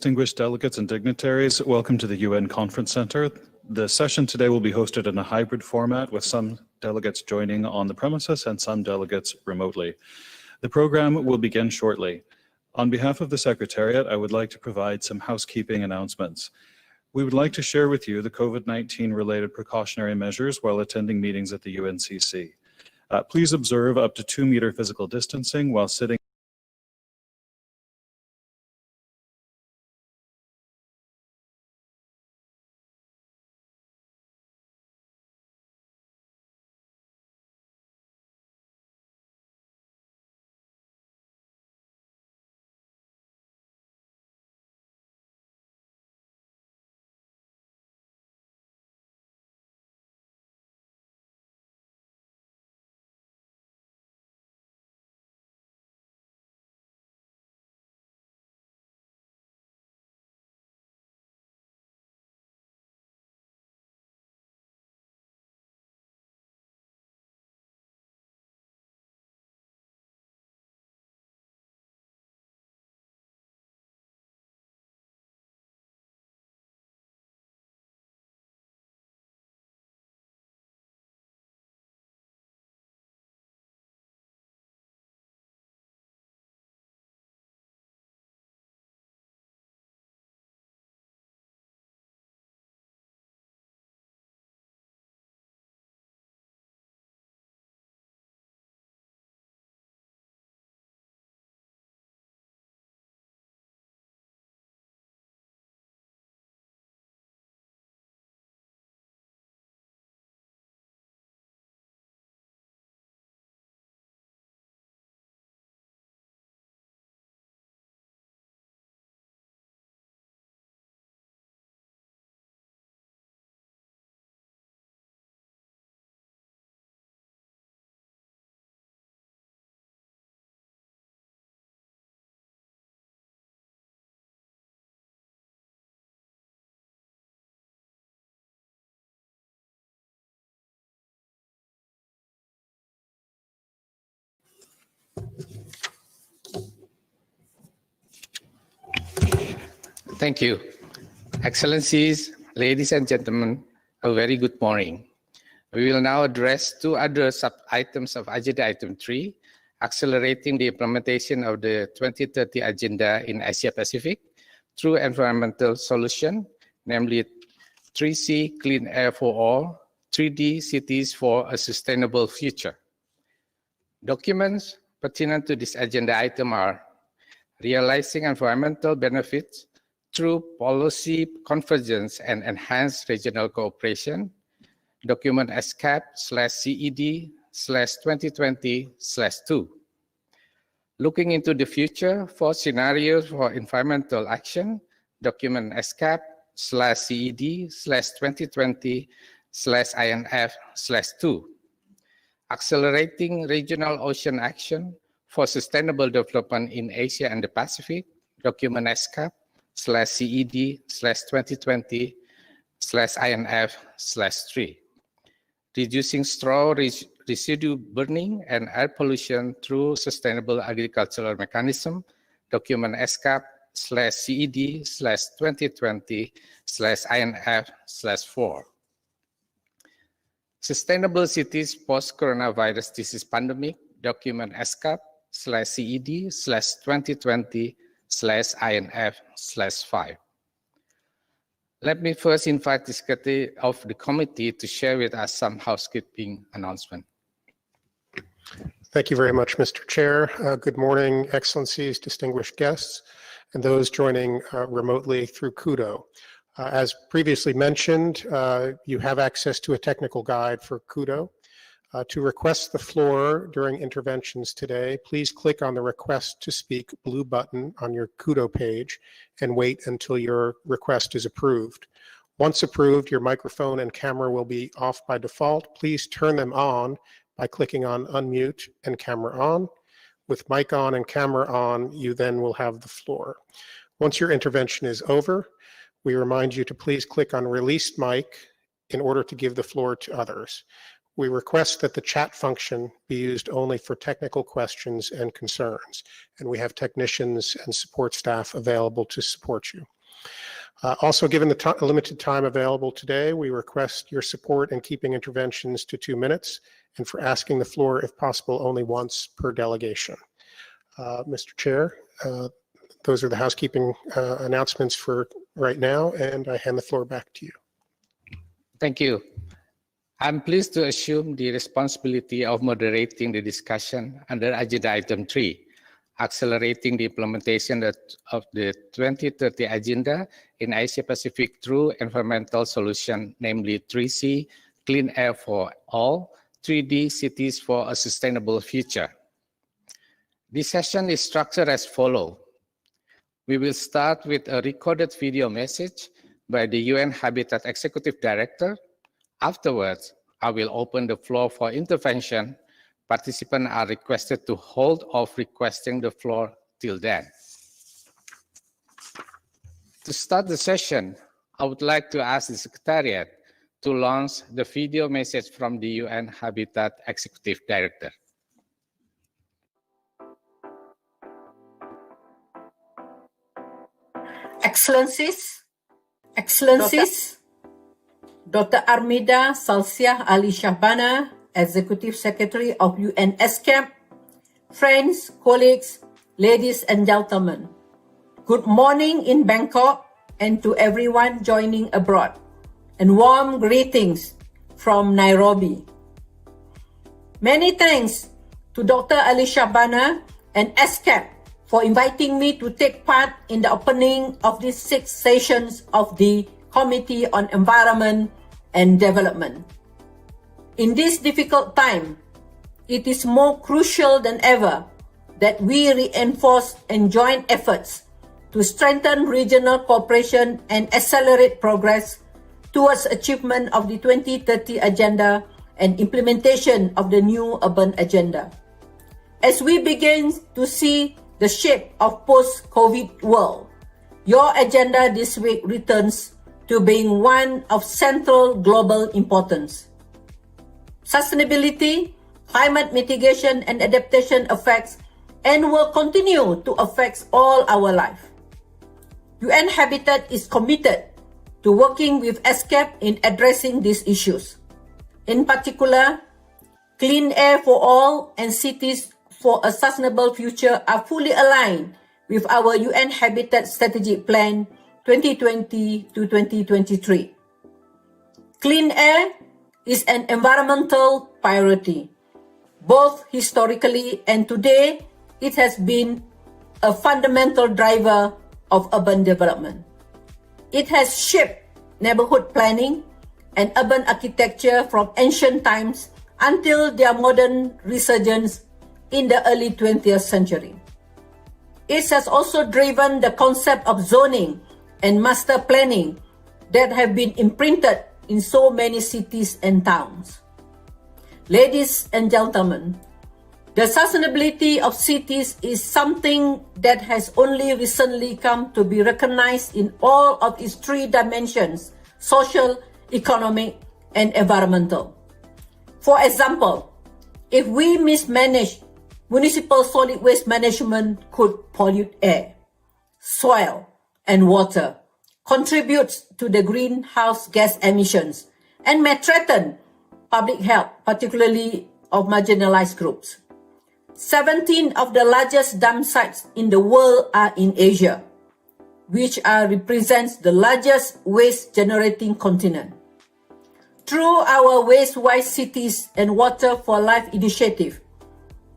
distinguished delegates and dignitaries, welcome to the UN Conference Center. The session today will be hosted in a hybrid format with some delegates joining on the premises and some delegates remotely. The program will begin shortly. On behalf of the Secretariat, I would like to provide some housekeeping announcements. We would like to share with you the COVID-19 related precautionary measures while attending meetings at the UNCC. Please observe up to 2 meter physical distancing while sitting. Thank you. Excellencies, ladies and gentlemen, a very good morning. We will now address two other sub-items of Agenda Item 3, accelerating the implementation of the 2030 Agenda in Asia-Pacific through environmental solution, namely 3C, Clean Air for All, 3D, Cities for a Sustainable Future. Documents pertinent to this agenda item are realizing environmental benefits through policy convergence and enhanced regional cooperation, document SCAP/CED/2020/2. Looking into the future for scenarios for environmental action, document SCAP/CED/2020/INF/2. Accelerating regional ocean action for sustainable development in Asia and the Pacific, document SCAP/CED/2020/INF/3. Reducing straw residue burning and air pollution through sustainable agricultural mechanism, document SCAP/CED/2020/INF/4. Sustainable cities post-coronavirus disease pandemic, document SCAP/CED/2020/INF/5. Let me first invite the Secretary of the Committee to share with us some housekeeping announcements. Thank you very much, Mr. Chair. Good morning, Excellencies, distinguished guests, and those joining remotely through Kudo. As previously mentioned, you have access to a technical guide for Kudo. To request the floor during interventions today, please click on the Request to Speak blue button on your Kudo page and wait until your request is approved. Once approved, your microphone and camera will be off by default. Please turn them on by clicking on Unmute and Camera On. With mic on and camera on, you then will have the floor. Once your intervention is over, we remind you to please click on Released Mic in order to give the floor to others. we request that the chat function be used only for technical questions and concerns, and we have technicians and support staff available to support you. Also, given the limited time available today, we request your support in keeping interventions to 2 minutes and for asking the floor, if possible, only once per delegation. Mr. Chair, those are the housekeeping announcements for right now, and I hand the floor back to you. Thank you. I'm pleased to assume the responsibility of moderating the discussion under Agenda Item 3, accelerating the implementation of the 2030 Agenda in Asia-Pacific through environmental solution, namely 3C, Clean Air for All, 3D, Cities for a Sustainable Future. This session is structured as follows. We will start with a recorded video message by the UN Habitat Executive Director. Afterwards, I will open the floor for intervention. Participants are requested to hold off requesting the floor till then. To start the session, I would like to ask the Secretariat to launch the video message from the UN Habitat Executive Director. Excellencies, Dr. Armida Salsiah Ali Shahbana, Executive Secretary of UN ESCAP, friends, colleagues, ladies and gentlemen, good morning in Bangkok and to everyone joining abroad, and warm greetings from Nairobi. Many thanks to Dr. Ali Shahbana and ESCAP for inviting me to take part in the opening of these 6 sessions of the Committee on Environment and Development. In this difficult time, it is more crucial than ever that we reinforce and join efforts to strengthen regional cooperation and accelerate progress towards achievement of the 2030 Agenda and implementation of the new urban agenda. As we begin to see the shape of post-COVID world, your agenda this week returns to being one of central global importance. Sustainability, climate mitigation and adaptation affects and will continue to affect all our life. UN Habitat is committed to working with ESCAP in addressing these issues. In particular, clean air for all and cities for a sustainable future are fully aligned with our UN Habitat Strategic Plan 2020 to 2023. Clean air is an environmental priority. Both historically and today, it has been a fundamental driver of urban development. It has shaped neighborhood planning and urban architecture from ancient times until their modern resurgence in the early 20th century. It has also driven the concept of zoning and master planning that have been imprinted in so many cities and towns. Ladies and gentlemen, the sustainability of cities is something that has only recently come to be recognized in all of its 3 dimensions: social, economic, and environmental. For example, if we mismanage municipal solid waste management could pollute air, soil, and water, contributes to the greenhouse gas emissions, and may threaten public health, particularly of marginalized groups. 17 of the largest dump sites in the world are in Asia, which represents the largest waste-generating continent. Through our Waste-Wise Cities and Water for Life initiative,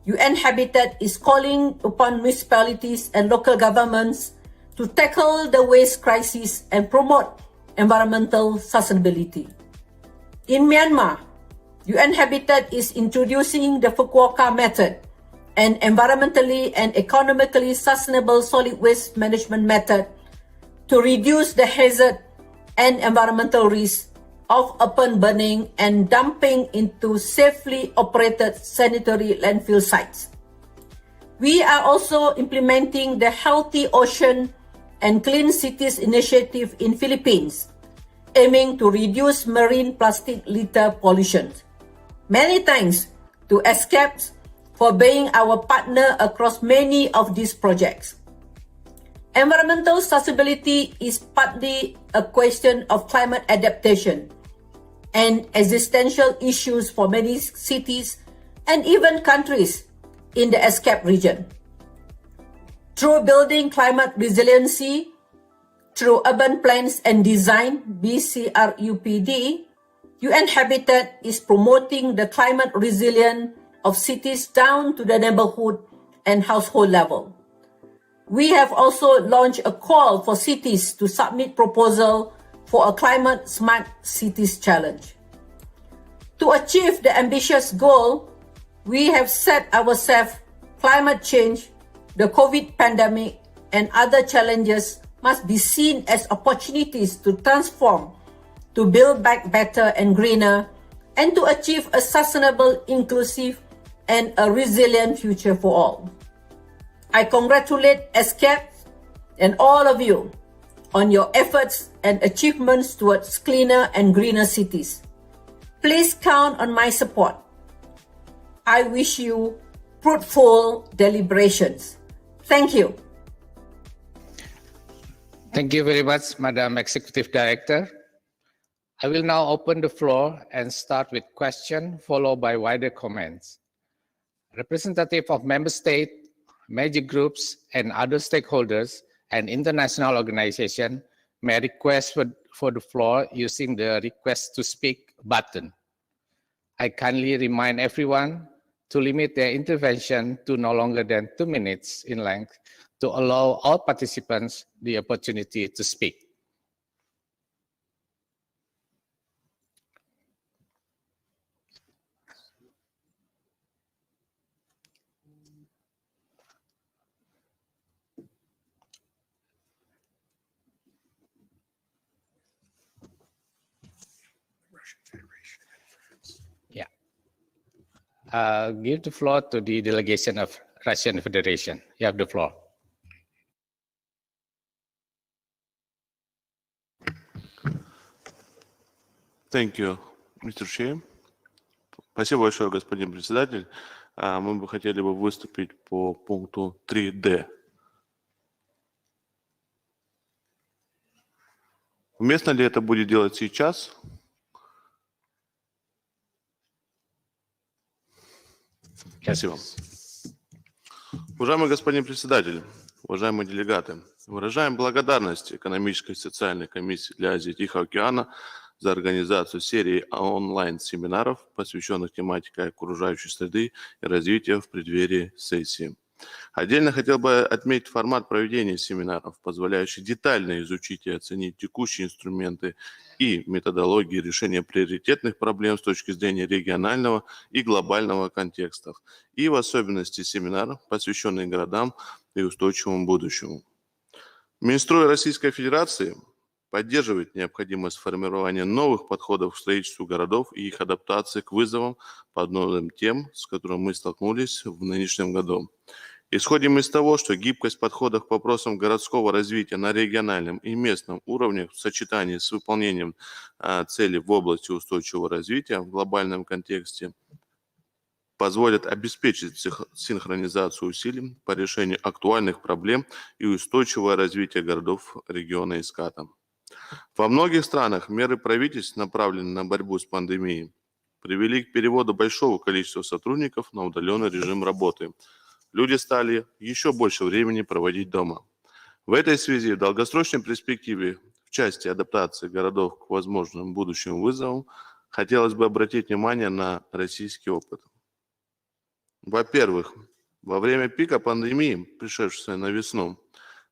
UN Habitat is calling upon municipalities and local governments to tackle the waste crisis and promote environmental sustainability. In Myanmar, UN Habitat is introducing the Fukuoka method, an environmentally and economically sustainable solid waste management method to reduce the hazard and environmental risk of open burning and dumping into safely operated sanitary landfill sites. We are also implementing the Healthy Ocean and Clean Cities initiative in Philippines, aiming to reduce marine plastic litter pollution. Many thanks to ESCAP for being our partner across many of these projects. Environmental sustainability is partly a question of climate adaptation and existential issues for many cities and even countries in the ESCAP region. Through building climate resiliency, through urban plans and design, BCRUPD, UN Habitat is promoting the climate resilience of cities down to the neighborhood and household level. We have also launched a call for cities to submit proposal for a climate smart cities challenge. To achieve the ambitious goal, we have set ourselves climate change, the COVID pandemic, and other challenges must be seen as opportunities to transform, to build back better and greener, and to achieve a sustainable, inclusive, and a resilient future for all. I congratulate ESCAP and all of you on your efforts and achievements towards cleaner and greener cities. Please count on my support. I wish you fruitful deliberations. Thank you. Thank you very much, Madam Executive Director. I will now open the floor and start with questions followed by wider comments. Representatives of member states, major groups, and other stakeholders and international organizations may request for the floor using the request to speak button. I kindly remind everyone to limit their intervention to no longer than 2 minutes in length to allow all participants the opportunity to speak. Give the floor to the delegation of Russian Federation. You have the floor. Thank you, Mr. Chair. Спасибо большое, господин председатель. Мы бы хотели выступить по пункту 3D. Уместно ли это будет делать сейчас? Спасибо. Уважаемый господин председатель, уважаемые делегаты, выражаем благодарность Экономической и социальной комиссии для Азии и Тихого океана за организацию серии онлайн-семинаров, посвященных тематике окружающей среды и развития в преддверии сессии. Отдельно хотел бы отметить формат проведения семинаров, позволяющий детально изучить и оценить текущие инструменты и методологии решения приоритетных проблем с точки зрения регионального и глобального контекстов, и в особенности семинаров, посвященных городам и устойчивому будущему. Минстрой Российской Федерации поддерживает необходимость формирования новых подходов к строительству городов и их адаптации к вызовам по новым тем, с которыми мы столкнулись в нынешнем году. Исходим из того, что гибкость подходов к вопросам городского развития на региональном и местном уровнях в сочетании с выполнением целей в области устойчивого развития в глобальном контексте позволит обеспечить синхронизацию усилий по решению актуальных проблем и устойчивое развитие городов региона ИСКАТа. Во многих странах меры правительств, направленные на борьбу с пандемией, привели к переводу большого количества сотрудников на удаленный режим работы. Люди стали еще больше времени проводить дома. В этой связи в долгосрочной перспективе в части адаптации городов к возможным будущим вызовам хотелось бы обратить внимание на российский опыт. Во-первых, во время пика пандемии, пришедшей на весну,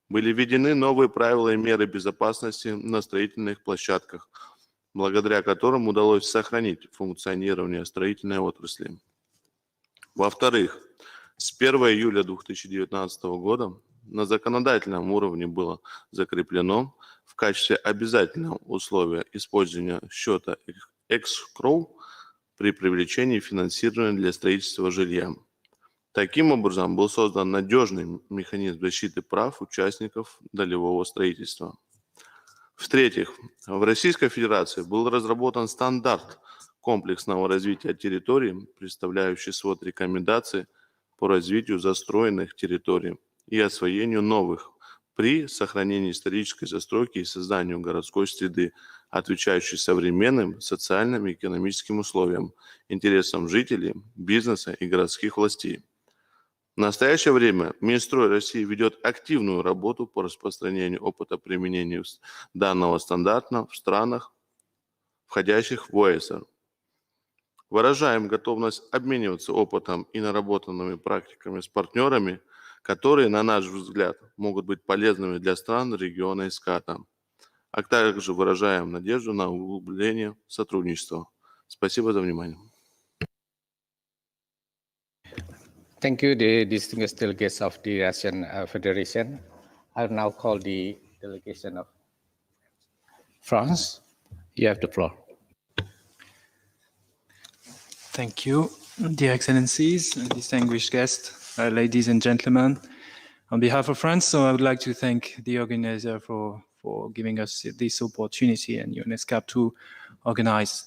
были введены новые правила и меры безопасности на строительных площадках, благодаря которым удалось сохранить функционирование строительной отрасли. Во-вторых, с 1 июля 2019 года на законодательном уровне было закреплено в качестве обязательного условия использования счета escrow при привлечении финансирования для строительства жилья. Таким образом, был создан надежный механизм защиты прав участников долевого строительства. В-третьих, в Российской Федерации был разработан стандарт комплексного развития территорий, представляющий свод рекомендаций по развитию застроенных территорий и освоению новых при сохранении исторической застройки и созданию городской среды, отвечающей современным социальным и экономическим условиям, интересам жителей, бизнеса и городских властей. В настоящее время Минстрой России ведет активную работу по распространению опыта применения данного стандарта в странах, входящих в ОЭСР. Выражаем готовность обмениваться опытом и наработанными практиками с партнерами, которые, на наш взгляд, могут быть полезными для стран региона СКАТа, а также выражаем надежду на углубление сотрудничества. Спасибо за внимание. Thank you, the distinguished delegates of the Russian Federation. I'll now call the delegation of France. You have the floor. Thank you, dear Excellencies, distinguished guests, ladies and gentlemen. On behalf of France, I would like to thank the organizer for giving us this opportunity and UNESCO to organize.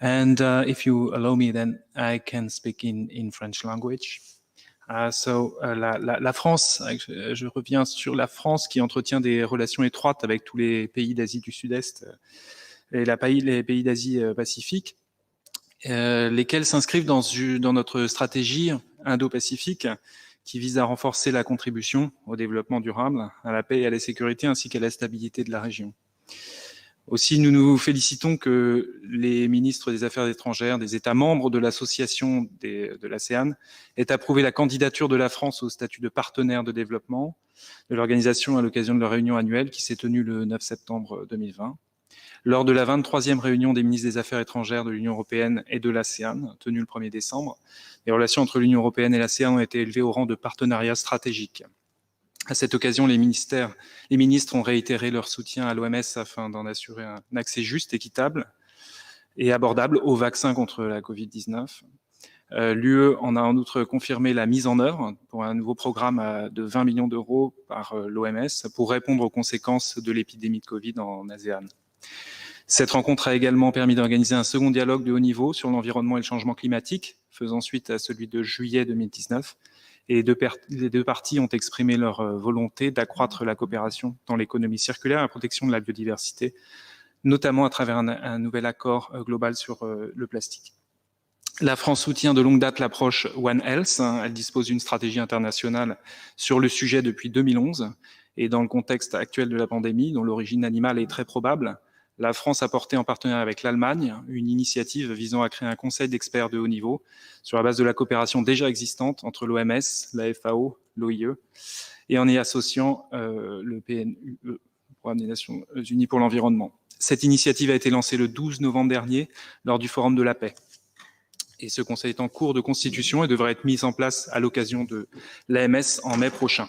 And if you allow me, then I can speak in French language. La France, je reviens sur la France qui entretient des relations étroites avec tous les pays d'Asie du Sud-Est et les pays d'Asie Pacifique, lesquels s'inscrivent dans notre stratégie Indo-Pacifique qui vise à renforcer la contribution au développement durable, à la paix et à la sécurité, ainsi qu'à la stabilité de la région. Aussi, nous nous félicitons que les ministres des Affaires étrangères des États membres de l'association de l'ASEAN aient approuvé la candidature de la France au statut de partenaire de développement de l'organisation à l'occasion de leur réunion annuelle qui s'est tenue le 9 septembre 2020. Lors de la 23e réunion des ministres des Affaires étrangères de l'Union européenne et de l'ASEAN, tenue le 1er décembre, les relations entre l'Union européenne et l'ASEAN ont été élevées au rang de partenariat stratégique. À cette occasion, les ministres ont réitéré leur soutien à l'OMS afin d'en assurer un accès juste, équitable et abordable aux vaccins contre la Covid-19. L'UE en a en outre confirmé la mise en œuvre pour un nouveau programme de 20 millions d'euros par l'OMS pour répondre aux conséquences de l'épidémie de Covid en ASEAN. Cette rencontre a également permis d'organiser un second dialogue de haut niveau sur l'environnement et le changement climatique, faisant suite à celui de juillet 2019. Et les deux parties ont exprimé leur volonté d'accroître la coopération dans l'économie circulaire et la protection de la biodiversité, notamment à travers un nouvel accord global sur le plastique. La France soutient de longue date l'approche One Health. Elle dispose d'une stratégie internationale sur le sujet depuis 2011. Et dans le contexte actuel de la pandémie, dont l'origine animale est très probable, la France a porté en partenariat avec l'Allemagne une initiative visant à créer un conseil d'experts de haut niveau sur la base de la coopération déjà existante entre l'OMS, la FAO, l'OIE, et en y associant le PNUE, le Programme des Nations Unies pour l'environnement. Cette initiative a été lancée le 12 novembre dernier lors du Forum de la paix. Et ce conseil est en cours de constitution et devrait être mis en place à l'occasion de l'AMS en mai prochain.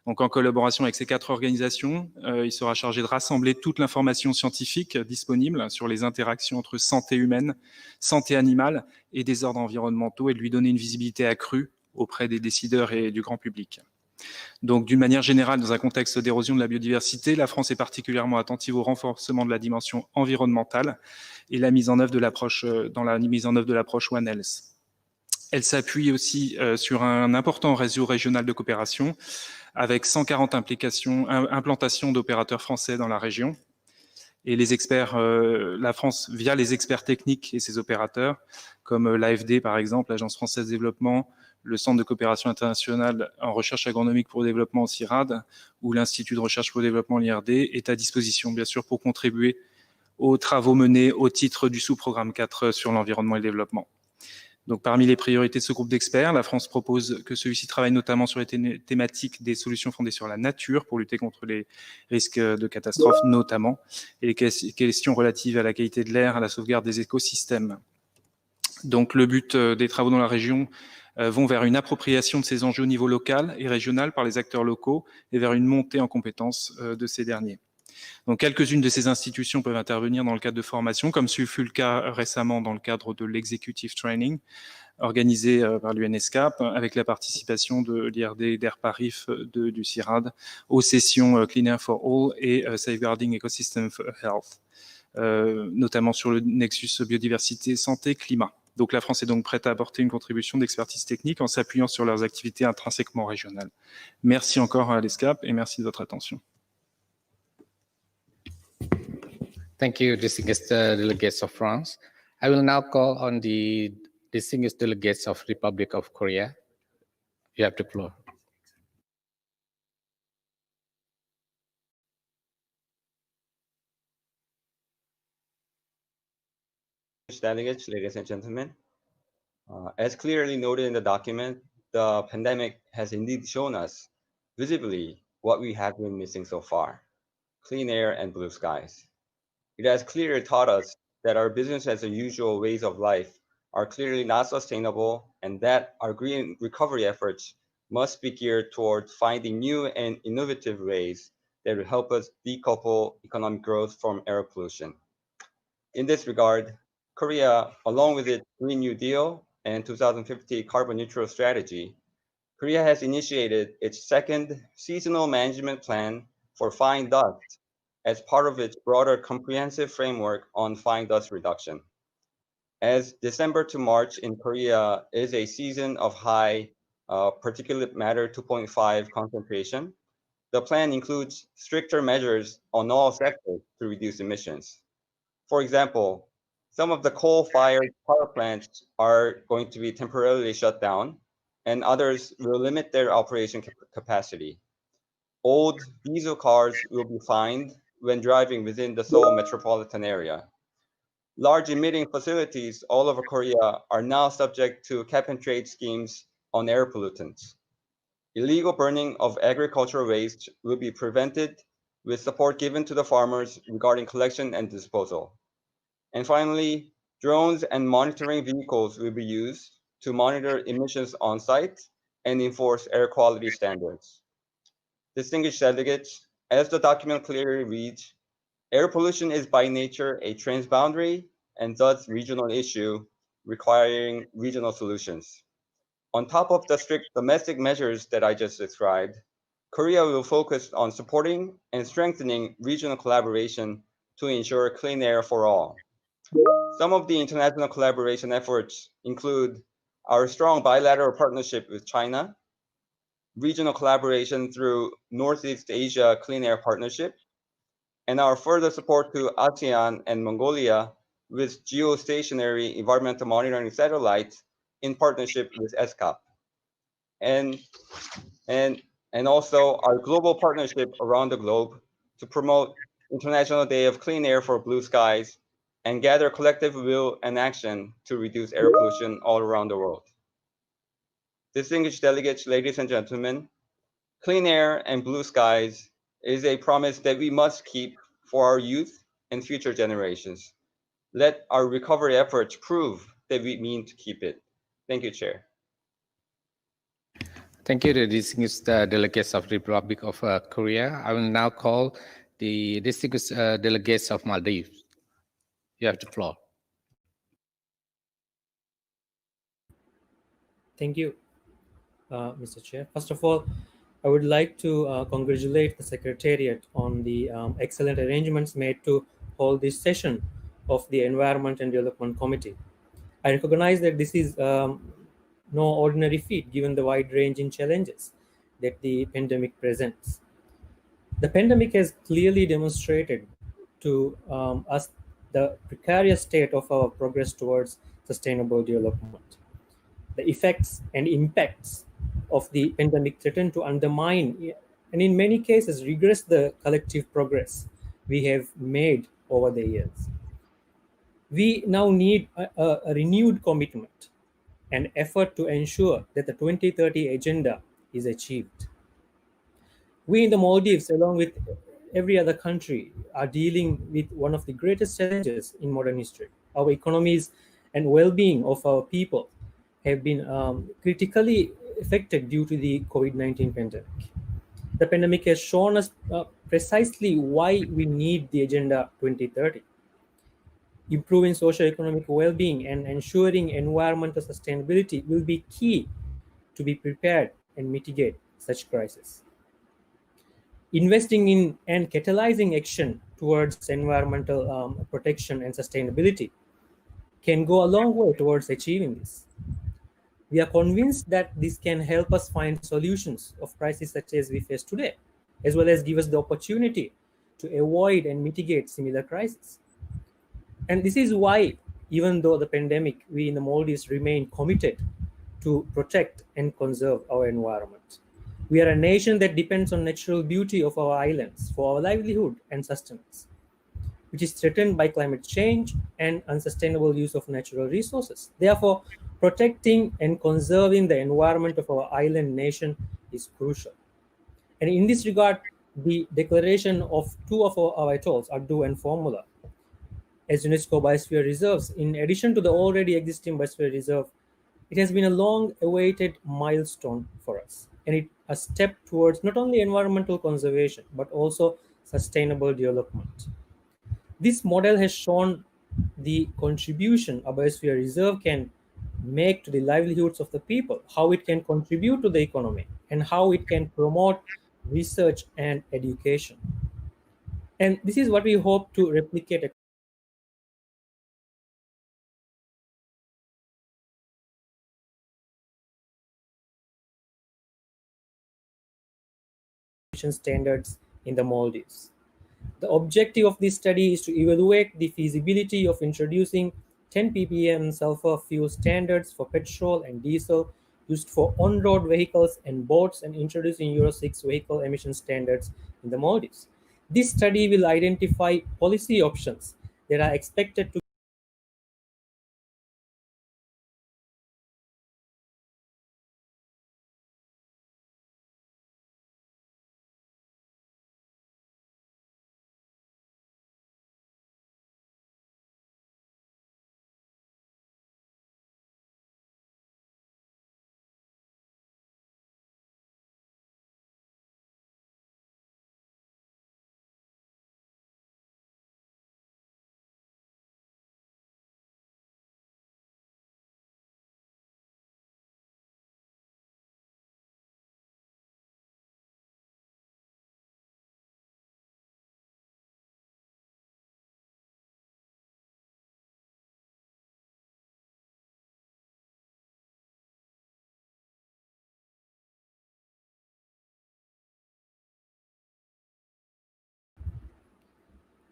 Donc, en collaboration avec ces 4 organisations, il sera chargé de rassembler toute l'information scientifique disponible sur les interactions entre santé humaine, santé animale et désordres environnementaux et de lui donner une visibilité accrue auprès des décideurs et du grand public. Donc, d'une manière générale, dans un contexte d'érosion de la biodiversité, la France est particulièrement attentive au renforcement de la dimension environnementale et la mise en œuvre de l'approche One Health. Elle s'appuie aussi sur un important réseau régional de coopération avec 140 implantations d'opérateurs français dans la région. Et les experts, la France, via les experts techniques et ses opérateurs, comme l'AFD par exemple, l'Agence française de développement, le Centre de coopération internationale en recherche agronomique pour le développement au CIRAD ou l'Institut de recherche pour le développement l'IRD, est à disposition bien sûr pour contribuer aux travaux menés au titre du sous-programme 4 sur l'environnement et le développement. Donc, parmi les priorités de ce groupe d'experts, la France propose que celui-ci travaille notamment sur les thématiques des solutions fondées sur la nature pour lutter contre les risques de catastrophes notamment, et les questions relatives à la qualité de l'air, à la sauvegarde des écosystèmes. Donc, le but des travaux dans la région vont vers une appropriation de ces enjeux au niveau local et régional par les acteurs locaux et vers une montée en compétences de ces derniers. Donc, quelques-unes de ces institutions peuvent intervenir dans le cadre de formation, comme ce fut le cas récemment dans le cadre de l'Executive Training, organisé par l'UNESCAP, avec la participation de l'IRD, d'AirParif, du CIRAD, aux sessions Clean Air for All et Safeguarding Ecosystem Health. notamment sur le nexus biodiversité, santé, climat. Donc la France est donc prête à apporter une contribution d'expertise technique en s'appuyant sur leurs activités intrinsèquement régionales. Merci encore à l'ESCAP et merci de votre attention. Thank you, distinguished delegates of France. I will now call on the distinguished delegates of Republic of Korea. You have the floor. Delegates, ladies and gentlemen, as clearly noted in the document, the pandemic has indeed shown us visibly what we have been missing so far: clean air and blue skies. It has clearly taught us that our business as usual ways of life are clearly not sustainable, and that our green recovery efforts must be geared toward finding new and innovative ways that will help us decouple economic growth from air pollution. In this regard, Korea, along with its Green New Deal and 2050 carbon neutral strategy, Korea has initiated its second seasonal management plan for fine dust as part of its broader comprehensive framework on fine dust reduction. As December to March in Korea is a season of high particulate matter 2.5 concentration, the plan includes stricter measures on all sectors to reduce emissions. For example, some of the coal-fired power plants are going to be temporarily shut down, and others will limit their operation capacity. Old diesel cars will be fined when driving within the Seoul metropolitan area. Large emitting facilities all over Korea are now subject to cap-and-trade schemes on air pollutants. Illegal burning of agricultural waste will be prevented with support given to the farmers regarding collection and disposal. And finally, drones and monitoring vehicles will be used to monitor emissions on site and enforce air quality standards. Distinguished delegates, as the document clearly reads, air pollution is by nature a transboundary and thus regional issue requiring regional solutions. On top of the strict domestic measures that I just described, Korea will focus on supporting and strengthening regional collaboration to ensure clean air for all. Some of the international collaboration efforts include our strong bilateral partnership with China, regional collaboration through Northeast Asia Clean Air Partnership, and our further support to ASEAN and Mongolia with geostationary environmental monitoring satellites in partnership with ESCAP. And also our global partnership around the globe to promote International Day of Clean Air for Blue Skies and gather collective will and action to reduce air pollution all around the world. Distinguished delegates, ladies and gentlemen, clean air and blue skies is a promise that we must keep for our youth and future generations. Let our recovery efforts prove that we mean to keep it. Thank you, Chair. Thank you, the distinguished delegates of the Republic of Korea. I will now call the distinguished delegates of Maldives. You have the floor. Thank you, Mr. Chair. First of all, I would like to congratulate the Secretariat on the excellent arrangements made to hold this session of the Environment and Development Committee. I recognize that this is no ordinary feat given the wide-ranging challenges that the pandemic presents. The pandemic has clearly demonstrated to us the precarious state of our progress towards sustainable development. The effects and impacts of the pandemic threaten to undermine and in many cases regress the collective progress we have made over the years. We now need a renewed commitment and effort to ensure that the 2030 agenda is achieved. We in the Maldives, along with every other country, are dealing with one of the greatest challenges in modern history. Our economies and well-being of our people have been critically affected due to the COVID-19 pandemic. The pandemic has shown us precisely why we need the Agenda 2030. Improving socio-economic well-being and ensuring environmental sustainability will be key to be prepared and mitigate such crises. Investing in and catalyzing action towards environmental protection and sustainability can go a long way towards achieving this. We are convinced that this can help us find solutions of crises such as we face today, as well as give us the opportunity to avoid and mitigate similar crises. And this is why, even though the pandemic, we in the Maldives remain committed to protect and conserve our environment. We are a nation that depends on natural beauty of our islands for our livelihood and sustenance, which is threatened by climate change and unsustainable use of natural resources. Therefore, protecting and conserving the environment of our island nation is crucial. And in this regard, the declaration of two of our atolls, Addu and Formula, as UNESCO Biosphere reserves, in addition to the already existing Biosphere reserve, it has been a long-awaited milestone for us, and it a step towards not only environmental conservation, but also sustainable development. This model has shown the contribution a Biosphere reserve can make to the livelihoods of the people, how it can contribute to the economy, and how it can promote research and education. And this is what we hope to replicate standards in the Maldives. The objective of this study is to evaluate the feasibility of introducing 10 ppm sulfur fuel standards for petrol and diesel used for on-road vehicles and boats, and introducing Euro 6 vehicle emission standards in the Maldives. This study will identify policy options that are expected to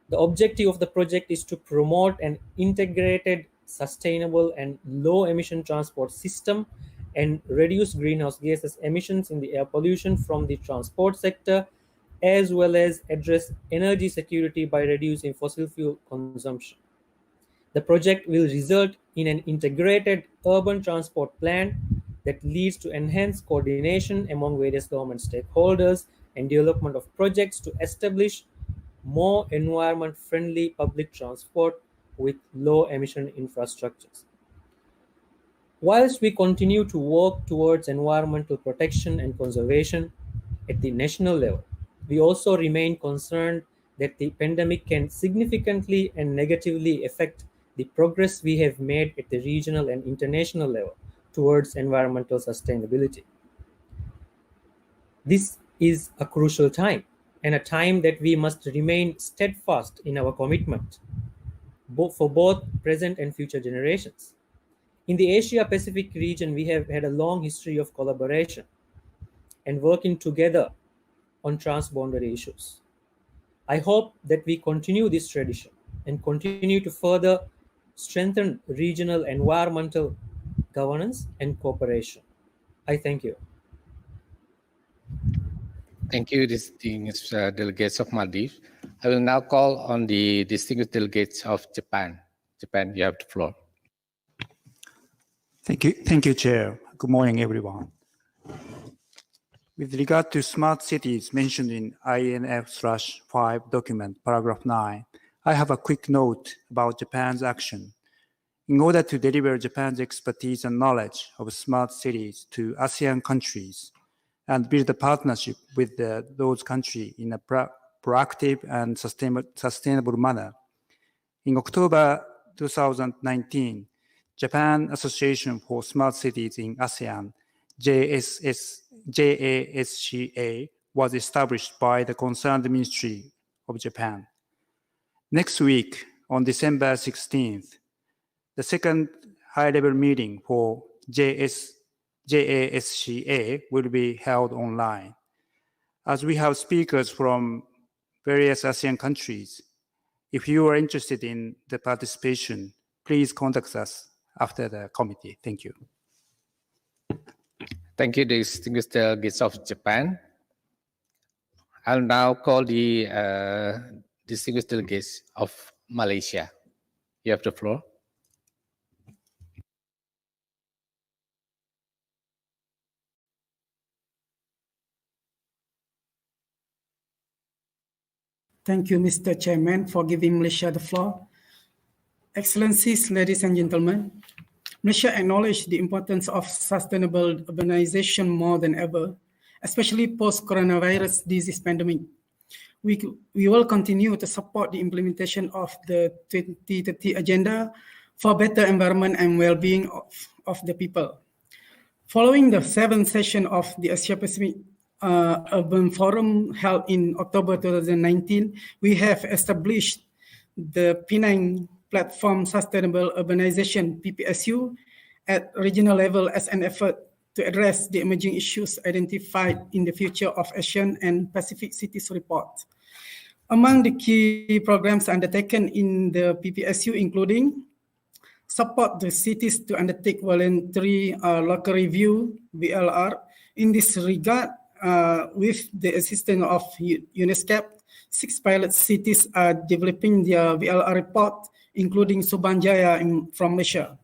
The objective of the project is to promote an integrated, sustainable, and low-emission transport system and reduce greenhouse gases emissions in the air pollution from the transport sector, as well as address energy security by reducing fossil fuel consumption. The project will result in an integrated urban transport plan that leads to enhanced coordination among various government stakeholders and development of projects to establish more environment-friendly public transport with low-emission infrastructures. Whilst we continue to work towards environmental protection and conservation at the national level, we also remain concerned that the pandemic can significantly and negatively affect the progress we have made at the regional and international level towards environmental sustainability. This is a crucial time, and a time that we must remain steadfast in our commitment for both present and future generations. In the Asia-Pacific region, we have had a long history of collaboration and working together on transboundary issues. I hope that we continue this tradition and continue to further strengthen regional environmental governance and cooperation. I thank you. Thank you, distinguished delegates of Maldives. I will now call on the distinguished delegates of Japan. Japan, you have the floor. Thank you, Chair. Good morning, everyone. With regard to smart cities mentioned in INF/5 document, paragraph 9, I have a quick note about Japan's action. In order to deliver Japan's expertise and knowledge of smart cities to ASEAN countries and build a partnership with those countries in a proactive and sustainable manner, in October 2019, Japan Association for Smart Cities in ASEAN, JASCA, was established by the concerned Ministry of Japan. Next week, on December 16th, the second high-level meeting for JASCA will be held online. As we have speakers from various ASEAN countries, if you are interested in the participation, please contact us after the committee. Thank you. Thank you, distinguished delegates of Japan. I'll now call the distinguished delegates of Malaysia. You have the floor. Thank you, Mr. Chairman, for giving Malaysia the floor. Excellencies, ladies and gentlemen, Malaysia acknowledges the importance of sustainable urbanization more than ever, especially post-coronavirus disease pandemic. We will continue to support the implementation of the 2030 Agenda for better environment and well-being of the people. Following the 7th session of the Asia-Pacific Urban Forum held in October 2019, we have established the Penang Platform Sustainable Urbanization, PPSU, at regional level as an effort to address the emerging issues identified in the Future of Asian and Pacific Cities report. Among the key programs undertaken in the PPSU including support the cities to undertake voluntary local review, VLR. In this regard, with the assistance of Unesco, 6 pilot cities are developing their VLR report, including Subanjaya from Malaysia.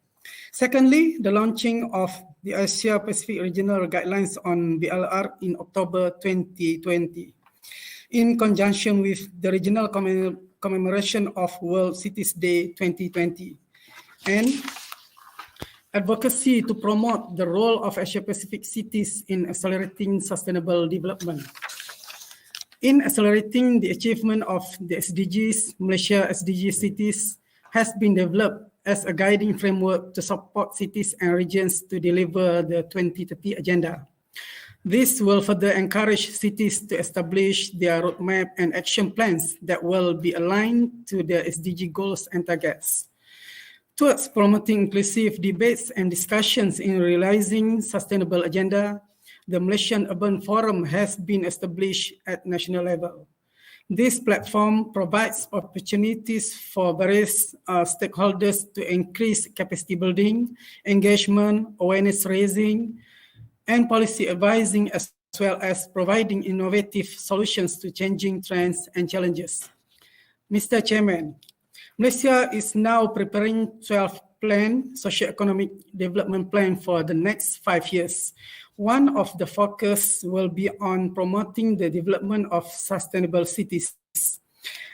Secondly, the launching of the Asia-Pacific Regional Guidelines on VLR in October 2020, in conjunction with the regional commemoration of World Cities Day 2020, and advocacy to promote the role of Asia-Pacific cities in accelerating sustainable development. In accelerating the achievement of the SDGs, Malaysia SDG cities has been developed as a guiding framework to support cities and regions to deliver the 2030 Agenda. This will further encourage cities to establish their roadmap and action plans that will be aligned to the SDG goals and targets. Towards promoting inclusive debates and discussions in realizing sustainable agenda, the Malaysian Urban Forum has been established at national level. This platform provides opportunities for various stakeholders to increase capacity building, engagement, awareness raising, and policy advising, as well as providing innovative solutions to changing trends and challenges. Mr. Chairman, Malaysia is now preparing 12 socio-economic development plan for the next 5 years. One of the focus will be on promoting the development of sustainable cities.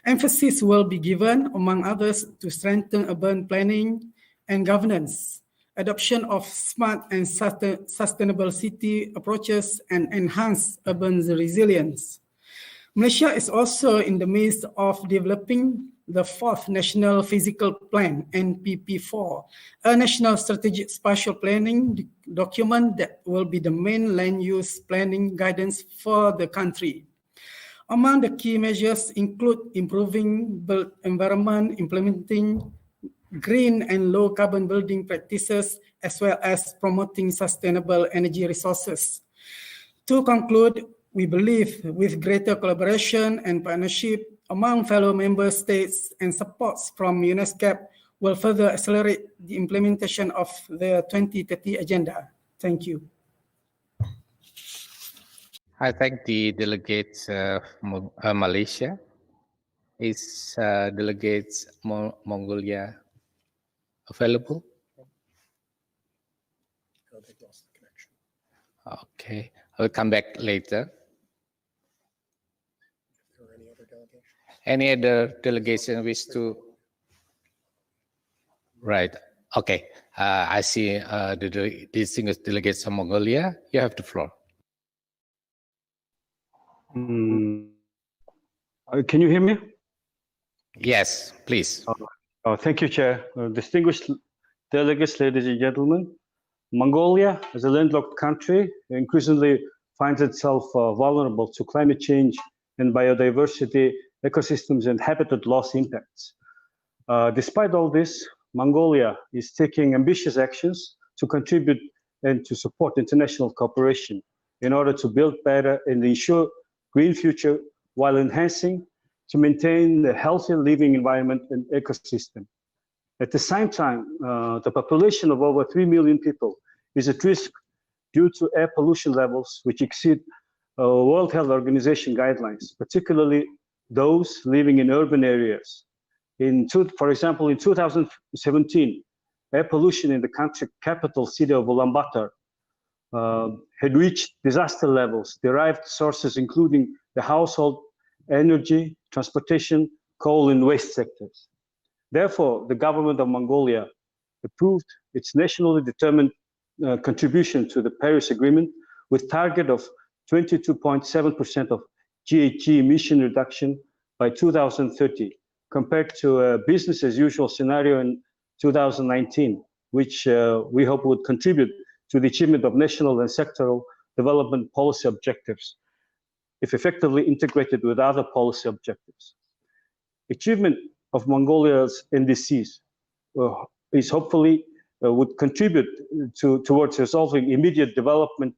Emphasis will be given, among others, to strengthen urban planning and governance, adoption of smart and sustainable city approaches, and enhance urban resilience. Malaysia is also in the midst of developing the 4th National Physical Plan, NPP4, a national strategic spatial planning document that will be the main land use planning guidance for the country. Among the key measures include improving built environment, implementing green and low carbon building practices, as well as promoting sustainable energy resources. To conclude, we believe with greater collaboration and partnership among fellow member states and supports from Unesco will further accelerate the implementation of the 2030 Agenda. Thank you. I thank the delegates of Malaysia. Is delegates Mongolia available? Okay, I'll come back later. Any other delegation wish to? Right. Okay. I see the distinguished delegates from Mongolia. You have the floor. Can you hear me? Yes, please. Thank you, Chair. Distinguished delegates, ladies and gentlemen, Mongolia is a landlocked country, increasingly finds itself vulnerable to climate change and biodiversity, ecosystems, and habitat loss impacts. Despite all this, Mongolia is taking ambitious actions to contribute and to support international cooperation in order to build better and ensure green future while enhancing to maintain a healthy living environment and ecosystem. At the same time, the population of over 3 million people is at risk due to air pollution levels which exceed World Health Organization guidelines, particularly those living in urban areas. For example, in 2017, air pollution in the country capital city of Ulaanbaatar had reached disaster levels, derived sources including the household, energy, transportation, coal, and waste sectors. Therefore, the government of Mongolia approved its nationally determined contribution to the Paris Agreement with target of 22.7% of GHG emission reduction by 2030, compared to a business as usual scenario in 2019, which we hope would contribute to the achievement of national and sectoral development policy objectives, if effectively integrated with other policy objectives. Achievement of Mongolia's NDCs is hopefully would contribute towards resolving immediate development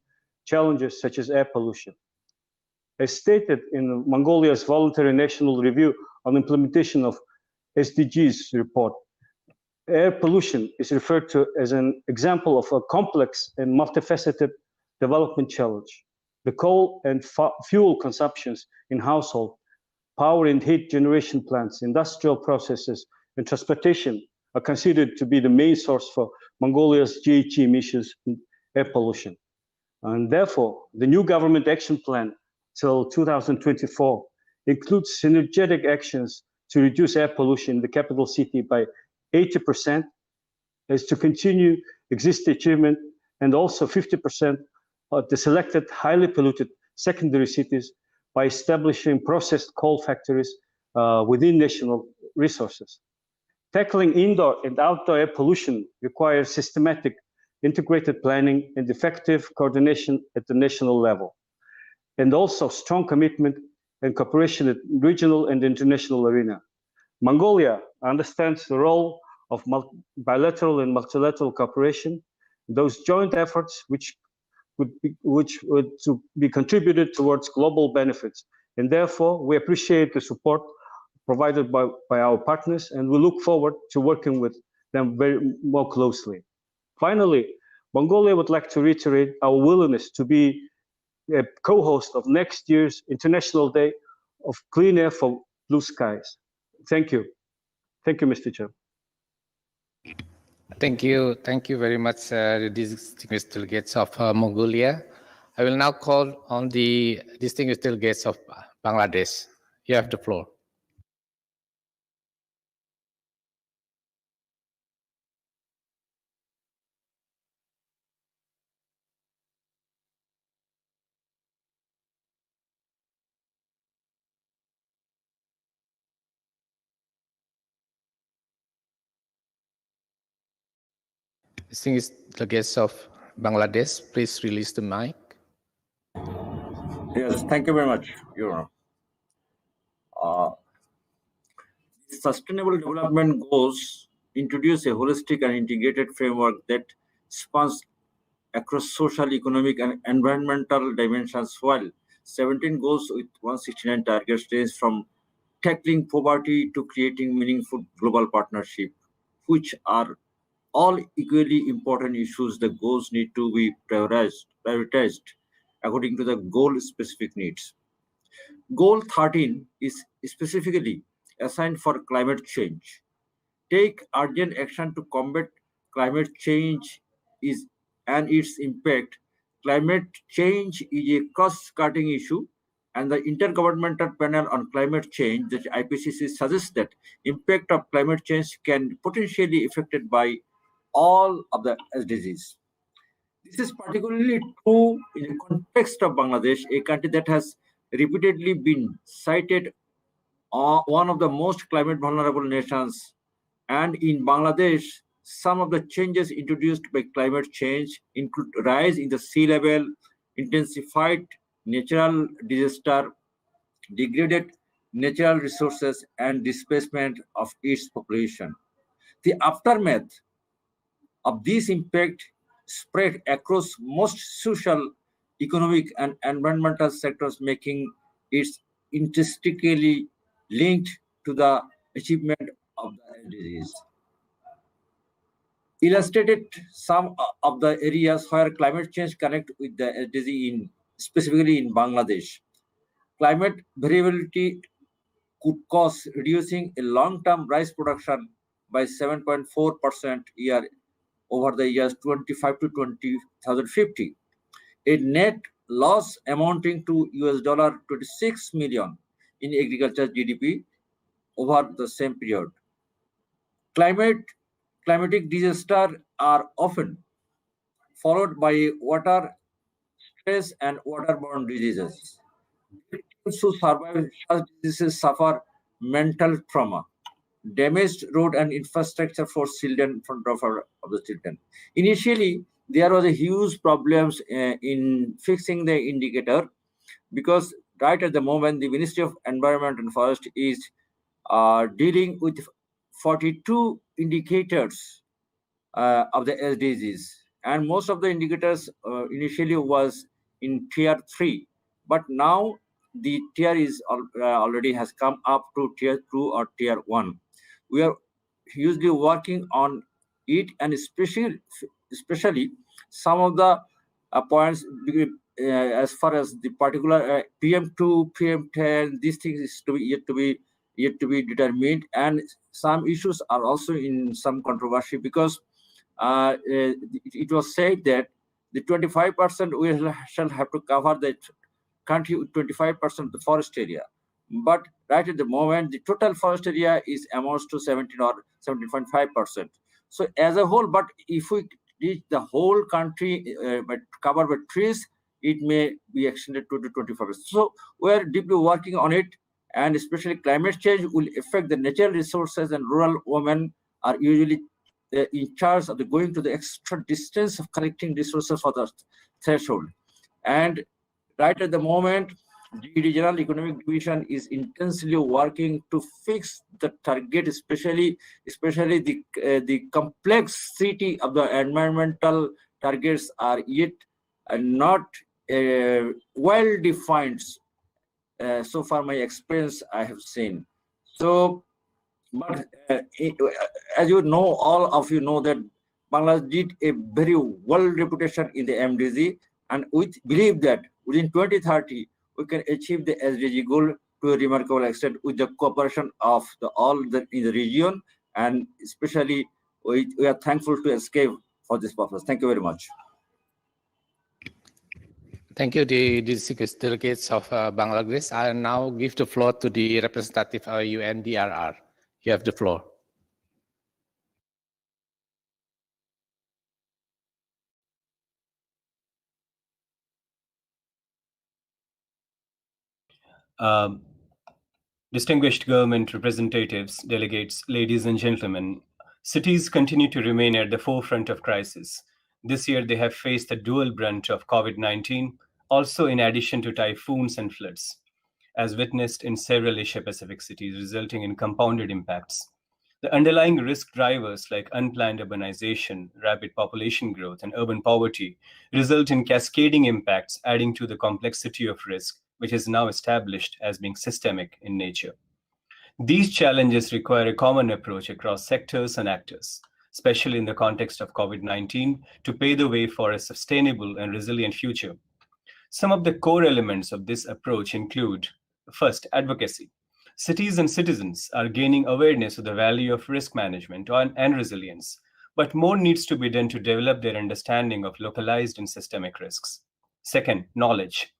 challenges such as air pollution. As stated in Mongolia's voluntary national review on implementation of SDGs report, air pollution is referred to as an example of a complex and multifaceted development challenge. The coal and fuel consumptions in household, power and heat generation plants, industrial processes, and transportation are considered to be the main source for Mongolia's GHG emissions and air pollution. And therefore, the new government action plan till 2024 includes synergetic actions to reduce air pollution in the capital city by 80%, as to continue existing achievement, and also 50% of the selected highly polluted secondary cities by establishing processed coal factories within national resources. Tackling indoor and outdoor air pollution requires systematic, integrated planning and effective coordination at the national level, and also strong commitment and cooperation at regional and international arena. Mongolia understands the role of bilateral and multilateral cooperation, those joint efforts which would be contributed towards global benefits. And therefore, we appreciate the support provided by our partners, and we look forward to working with them more closely. Finally, Mongolia would like to reiterate our willingness to be a co-host of next year's International Day of Clean Air for Blue Skies. Thank you. Thank you, Mr. Chair. Thank you. Thank you very much, distinguished delegates of Mongolia. I will now call on the distinguished delegates of Bangladesh. You have the floor. Distinguished delegates of Bangladesh, please release the mic. Yes, thank you very much, Your Honor. Sustainable Development Goals introduce a holistic and integrated framework that spans across social, economic, and environmental dimensions, while 17 goals with 169 targets range from tackling poverty to creating meaningful global partnership, which are all equally important issues. The goals need to be prioritized according to the goal-specific needs. Goal 13 is specifically assigned for climate change. Take urgent action to combat climate change and its impact. Climate change is a cross-cutting issue, and the Intergovernmental Panel on Climate Change, the IPCC, suggests that impact of climate change can potentially be affected by all of the SDGs. This is particularly true in the context of Bangladesh, a country that has repeatedly been cited one of the most climate vulnerable nations. And in Bangladesh, some of the changes introduced by climate change include rise in the sea level, intensified natural disaster, degraded natural resources, and displacement of its population. The aftermath of this impact spread across most social, economic, and environmental sectors, making it intrinsically linked to the achievement of the SDGs. Illustrated some of the areas where climate change connect with the SDG specifically in Bangladesh. Climate variability could cause reducing a long-term rice production by 7.4% year over the years 25 to 2050. A net loss amounting to $26 million in agriculture GDP over the same period. Climatic disasters are often followed by water stress and waterborne diseases. Those who survive such diseases suffer mental trauma, damaged road and infrastructure for children in front of the children. Initially, there was a huge problems in fixing the indicator because right at the moment, the Ministry of Environment and Forest is dealing with 42 indicators of the SDGs. And most of the indicators initially was in tier 3, but now the tier is already has come up to tier 2 or tier 1. We are usually working on it, and especially some of the points as far as the particular PM2, PM10, these things is to be yet to be determined, and some issues are also in some controversy because it was said that the 25% we shall have to cover the country with 25% of the forest area. But right at the moment, the total forest area is amounts to 17 or 17.5%. So as a whole, but if we reach the whole country but covered by trees, it may be extended to the 25%. So we are deeply working on it, and especially climate change will affect the natural resources, and rural women are usually in charge of the going to the extra distance of collecting resources for the threshold. And right at the moment, the Regional Economic Division is intensely working to fix the target, especially the complexity of the environmental targets are yet not well defined. So far, my experience I have seen. So, but as you know, all of you know that Bangladesh did a very well reputation in the MDG, and we believe that within 2030 we can achieve the SDG goal to a remarkable extent with the cooperation of in the region, and especially we are thankful to ESCAPE for this purpose. Thank you very much. Thank you, the distinguished delegates of Bangladesh. I now give the floor to the representative of UNDRR. You have the floor. Distinguished government representatives, delegates, ladies and gentlemen, cities continue to remain at the forefront of crisis. This year, they have faced the dual brunt of COVID-19, also in addition to typhoons and floods, as witnessed in several Asia-Pacific cities, resulting in compounded impacts. The underlying risk drivers like unplanned urbanization, rapid population growth, and urban poverty result in cascading impacts, adding to the complexity of risk, which is now established as being systemic in nature. These challenges require a common approach across sectors and actors, especially in the context of COVID-19, to pave the way for a sustainable and resilient future. Some of the core elements of this approach include, first, advocacy. Cities and citizens are gaining awareness of the value of risk management and resilience, but more needs to be done to develop their understanding of localized and systemic risks. Second, knowledge.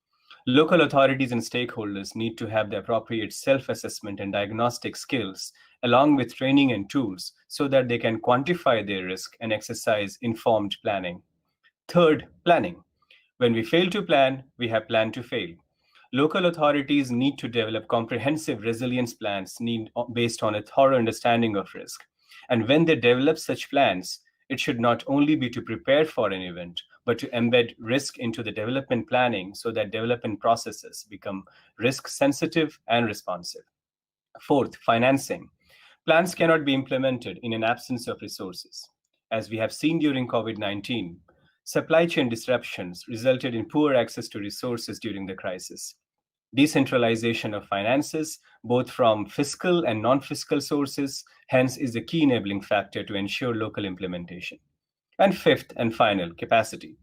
Local authorities and stakeholders need to have the appropriate self-assessment and diagnostic skills, along with training and tools, so that they can quantify their risk and exercise informed planning. Third, planning. When we fail to plan, we have planned to fail. Local authorities need to develop comprehensive resilience plans based on a thorough understanding of risk. And when they develop such plans, it should not only be to prepare for an event, but but to embed risk into the development planning so that development processes become risk sensitive and responsive. Fourth, financing. Plans cannot be implemented in an absence of resources. As we have seen during COVID-19, supply chain disruptions resulted in poor access to resources during the crisis. Decentralization of finances, both from fiscal and non-fiscal sources, hence is a key enabling factor to ensure local implementation. And fifth and final, capacity.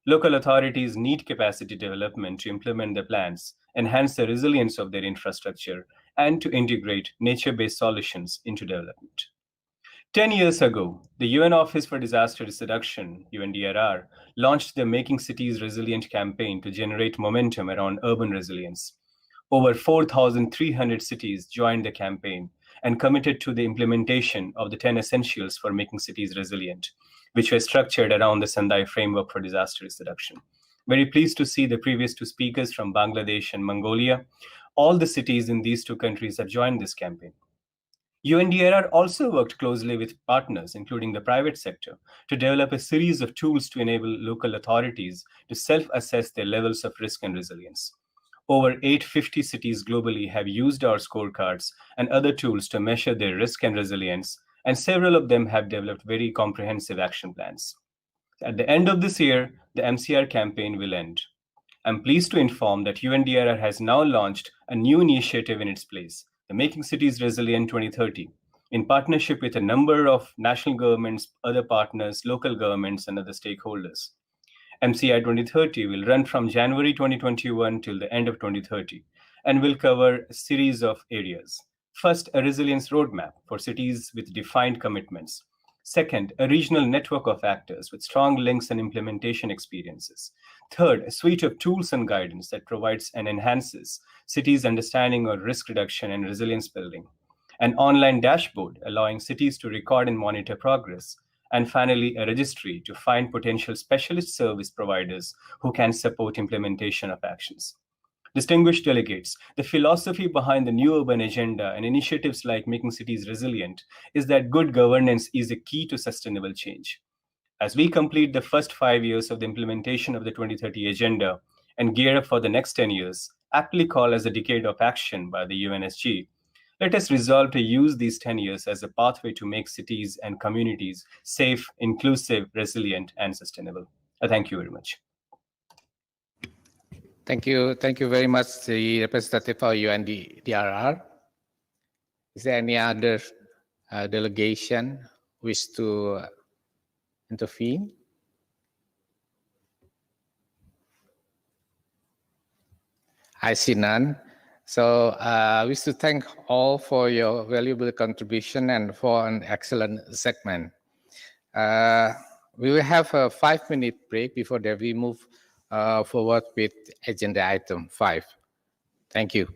Local authorities need capacity development to implement the plans, enhance the resilience of their infrastructure, and to integrate nature-based solutions into development. 10 years ago, the UN Office for Disaster Risk Reduction, UNDRR, launched the Making Cities Resilient campaign to generate momentum around urban resilience. Over 4,300 cities joined the campaign and committed to the implementation of the 10 essentials for making cities resilient, which were structured around the Sendai framework for disaster risk reduction. Very pleased to see the previous two speakers from Bangladesh and Mongolia. All the cities in these two countries have joined this campaign. UNDRR also worked closely with partners, including the private sector, to develop a series of tools to enable local authorities to self-assess their levels of risk and resilience. Over 850 cities globally have used our scorecards and other tools to measure their risk and resilience, and several of them have developed very comprehensive action plans. At the end of this year, the MCR campaign will end. I'm pleased to inform that UNDRR has now launched a new initiative in its place, the Making Cities Resilient 2030, in partnership with a number of national governments, other partners, local governments, and other stakeholders. MCI 2030 will run from January 2021 till the end of 2030 and will cover a series of areas. First, a resilience roadmap for cities with defined commitments. Second, a regional network of actors with strong links and implementation experiences. Third, a suite of tools and guidance that provides and enhances cities' understanding of risk reduction and resilience building. An online dashboard allowing cities to record and monitor progress. And finally, a registry to find potential specialist service providers who can support implementation of actions. Distinguished delegates, the philosophy behind the New Urban Agenda and initiatives like Making Cities Resilient is that good governance is a key to sustainable change. As we complete the first 5 years of the implementation of the 2030 Agenda and gear up for the next 10 years, aptly called as a decade of action by the UNSG, let us resolve to use these 10 years as a pathway to make cities and communities safe, inclusive, resilient, and sustainable. Thank you very much. Thank you very much, the representative for UNDRR. Is there any other delegation wish to intervene? I see none. So I wish to thank all for your valuable contribution and for an excellent segment. We will have a 5-minute break before that we move forward with agenda item 5. Thank you.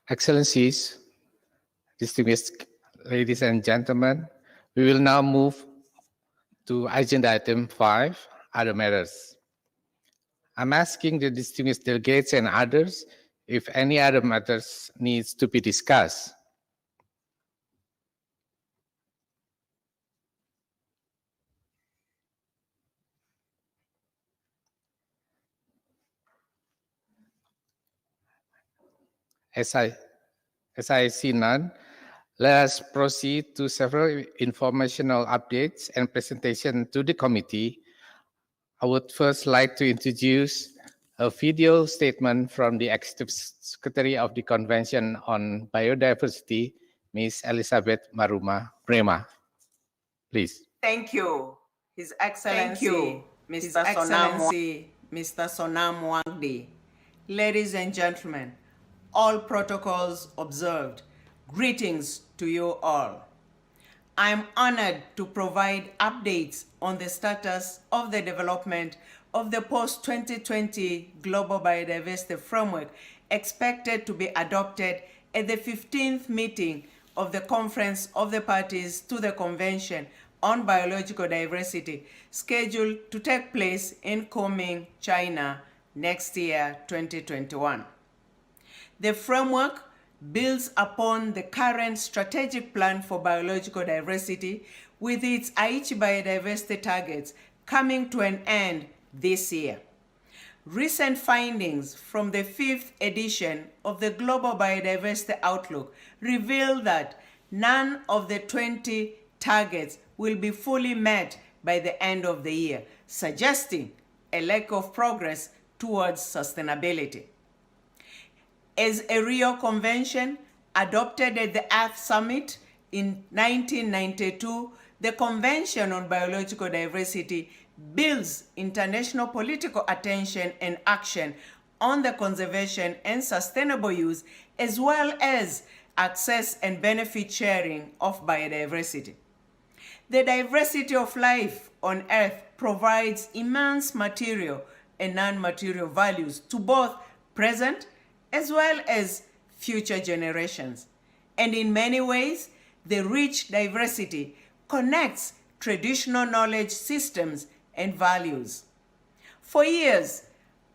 Excellencies, distinguished ladies and gentlemen, we will now move to agenda item 5, other matters. I'm asking the distinguished delegates and others if any other matters needs to be discussed. As I see none, let us proceed to several informational updates and presentation to the committee. I would first like to introduce a video statement from the Executive Secretary of the Convention on Biodiversity, Ms. Elizabeth Maruma Brema. Please. Thank you, His Excellency, Mr. Sonam Wangdi. Ladies and gentlemen, all protocols observed, greetings to you all. I am honored to provide updates on the status of the development of the post-2020 Global Biodiversity Framework expected to be adopted at the 15th meeting of the Conference of the Parties to the Convention on Biological Diversity, scheduled to take place in Kunming, China, next year, 2021. The framework builds upon the current strategic plan for biological diversity with its Aichi biodiversity targets coming to an end this year. Recent findings from the 5th edition of the Global Biodiversity Outlook reveal that none of the 20 targets will be fully met by the end of the year, suggesting a lack of progress towards sustainability. As a Rio Convention adopted at the Earth Summit in 1992, the Convention on Biological Diversity builds international political attention and action on the conservation and sustainable use, as well as access and benefit sharing of biodiversity. The diversity of life on Earth provides immense material and non-material values to both present as well as future generations. And in many ways, the rich diversity connects traditional knowledge systems and values. For years,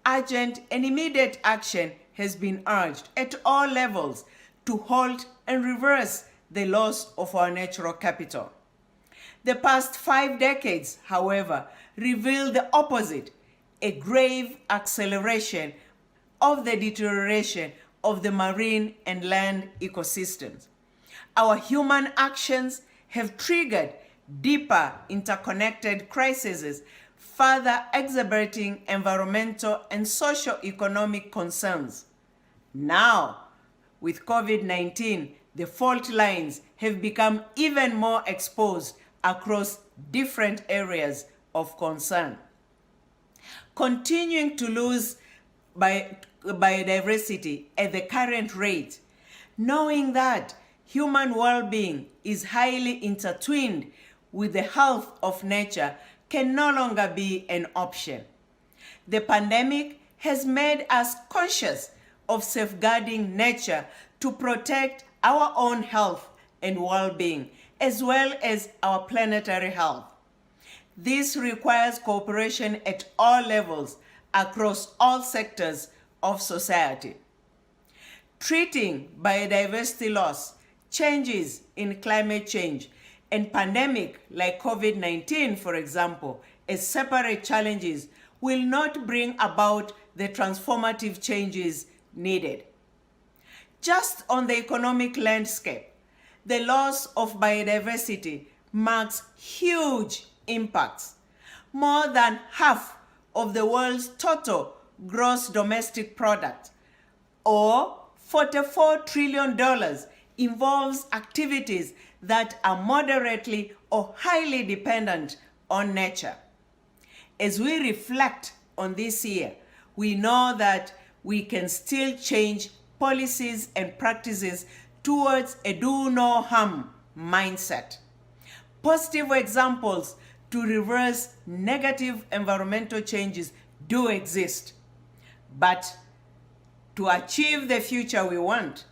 urgent and immediate action has been urged at all levels to halt and reverse the loss of our natural capital. The past 5 decades, however, reveal the opposite, a grave acceleration of the deterioration of the marine and land ecosystems. Our human actions have triggered deeper interconnected crises, further exacerbating environmental and socio-economic concerns. Now, with COVID-19, the fault lines have become even more exposed across different areas of concern. Continuing to lose biodiversity at the current rate, knowing that human well-being is highly intertwined with the health of nature, can no longer be an option. The pandemic has made us conscious of safeguarding nature to protect our own health and well-being, as well as our planetary health. This requires cooperation at all levels across all sectors of society. Treating biodiversity loss, changes in climate change, and pandemic like COVID-19, for example, as separate challenges will not bring about the transformative changes needed. Just on the economic landscape, the loss of biodiversity marks huge impacts. More than half of the world's total gross domestic product, or $44 trillion, involves activities that are moderately or highly dependent on nature. As we reflect on this year, we know that we can still change policies and practices towards a do no harm mindset. Positive examples to reverse negative environmental changes do exist. But to achieve the future we want,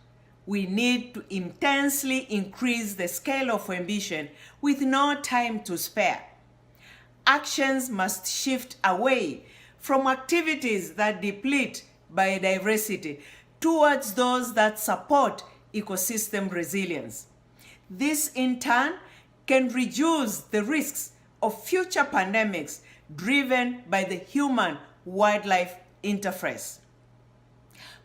we need to intensely increase the scale of ambition with no time to spare. Actions must shift away from activities that deplete biodiversity towards those that support ecosystem resilience. This, in turn, can reduce the risks of future pandemics driven by the human-wildlife interface.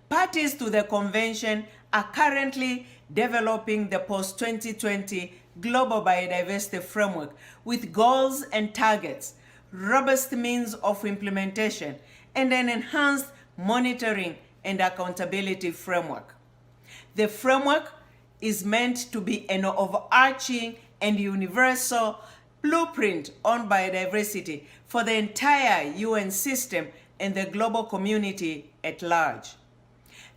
Parties to the convention are currently developing the post-2020 Global Biodiversity Framework with goals and targets, robust means of implementation, and an enhanced monitoring and accountability framework. The framework is meant to be an overarching and universal blueprint on biodiversity for the entire UN system and the global community at large.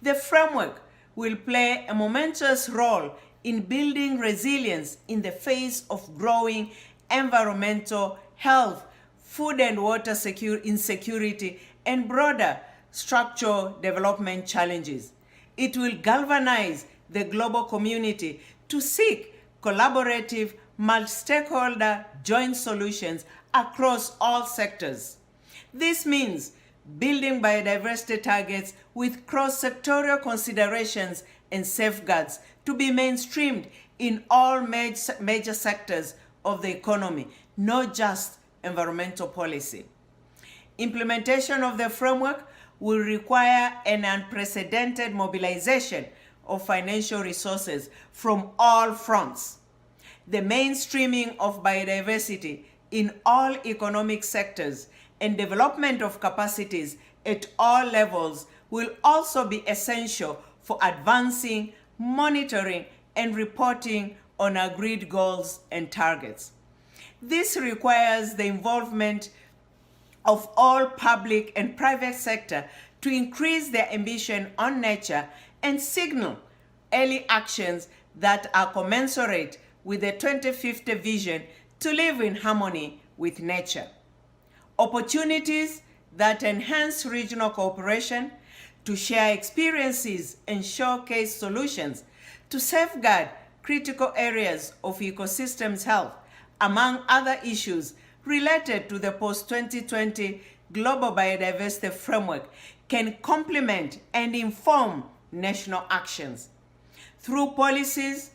The framework will play a momentous role in building resilience in the face of growing environmental, health, food and water insecurity, and broader structural development challenges. It will galvanize the global community to seek collaborative, multi-stakeholder joint solutions across all sectors. This means building biodiversity targets with cross-sectorial considerations and safeguards to be mainstreamed in all major sectors of the economy, not just environmental policy. Implementation of the framework will require an unprecedented mobilization of financial resources from all fronts. The mainstreaming of biodiversity in all economic sectors and development of capacities at all levels will also be essential for advancing, monitoring, and reporting on agreed goals and targets. This requires the involvement of all public and private sector to increase their ambition on nature and signal early actions that are commensurate with the 2050 vision to live in harmony with nature. Opportunities that enhance regional cooperation, to share experiences and showcase solutions, to safeguard critical areas of ecosystems health, among other issues related to the post-2020 Global Biodiversity Framework, can complement and inform national actions. Through policies,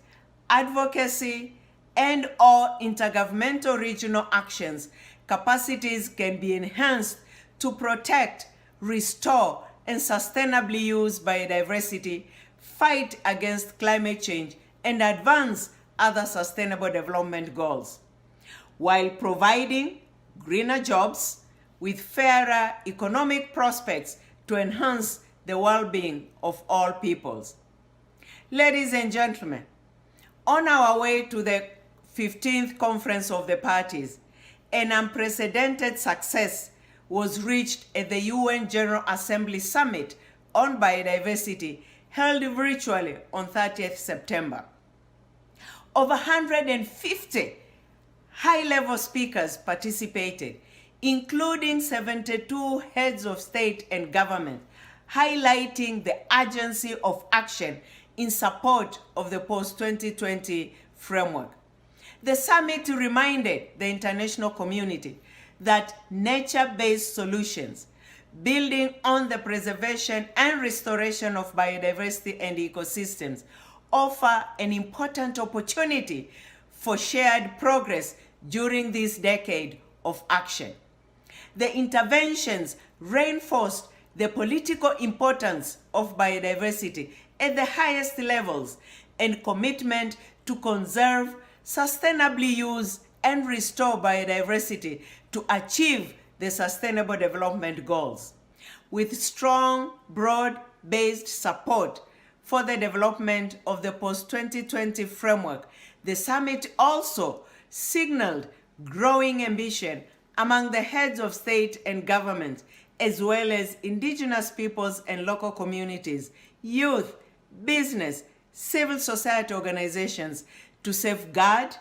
advocacy, and/or intergovernmental regional actions, capacities can be enhanced to protect, restore, and sustainably use biodiversity, fight against climate change, and advance other sustainable development goals, while providing greener jobs with fairer economic prospects to enhance the well-being of all peoples. Ladies and gentlemen, on our way to the 15th Conference of the Parties, an unprecedented success was reached at the UN General Assembly Summit on Biodiversity held virtually on 30th September. Over 150 high-level speakers participated, including 72 heads of state and government, highlighting the urgency of action in support of the post-2020 framework. The summit reminded the international community that nature-based solutions, building on the preservation and restoration of biodiversity and ecosystems, offer an important opportunity for shared progress during this decade of action. The interventions reinforced the political importance of biodiversity at the highest levels and commitment to conserve, sustainably use, and restore biodiversity to achieve the Sustainable Development Goals. With strong, broad-based support for the development of the post-2020 framework, the summit also signaled growing ambition among the heads of state and government, as well as indigenous peoples and local communities, youth, business, civil society organizations to safeguard,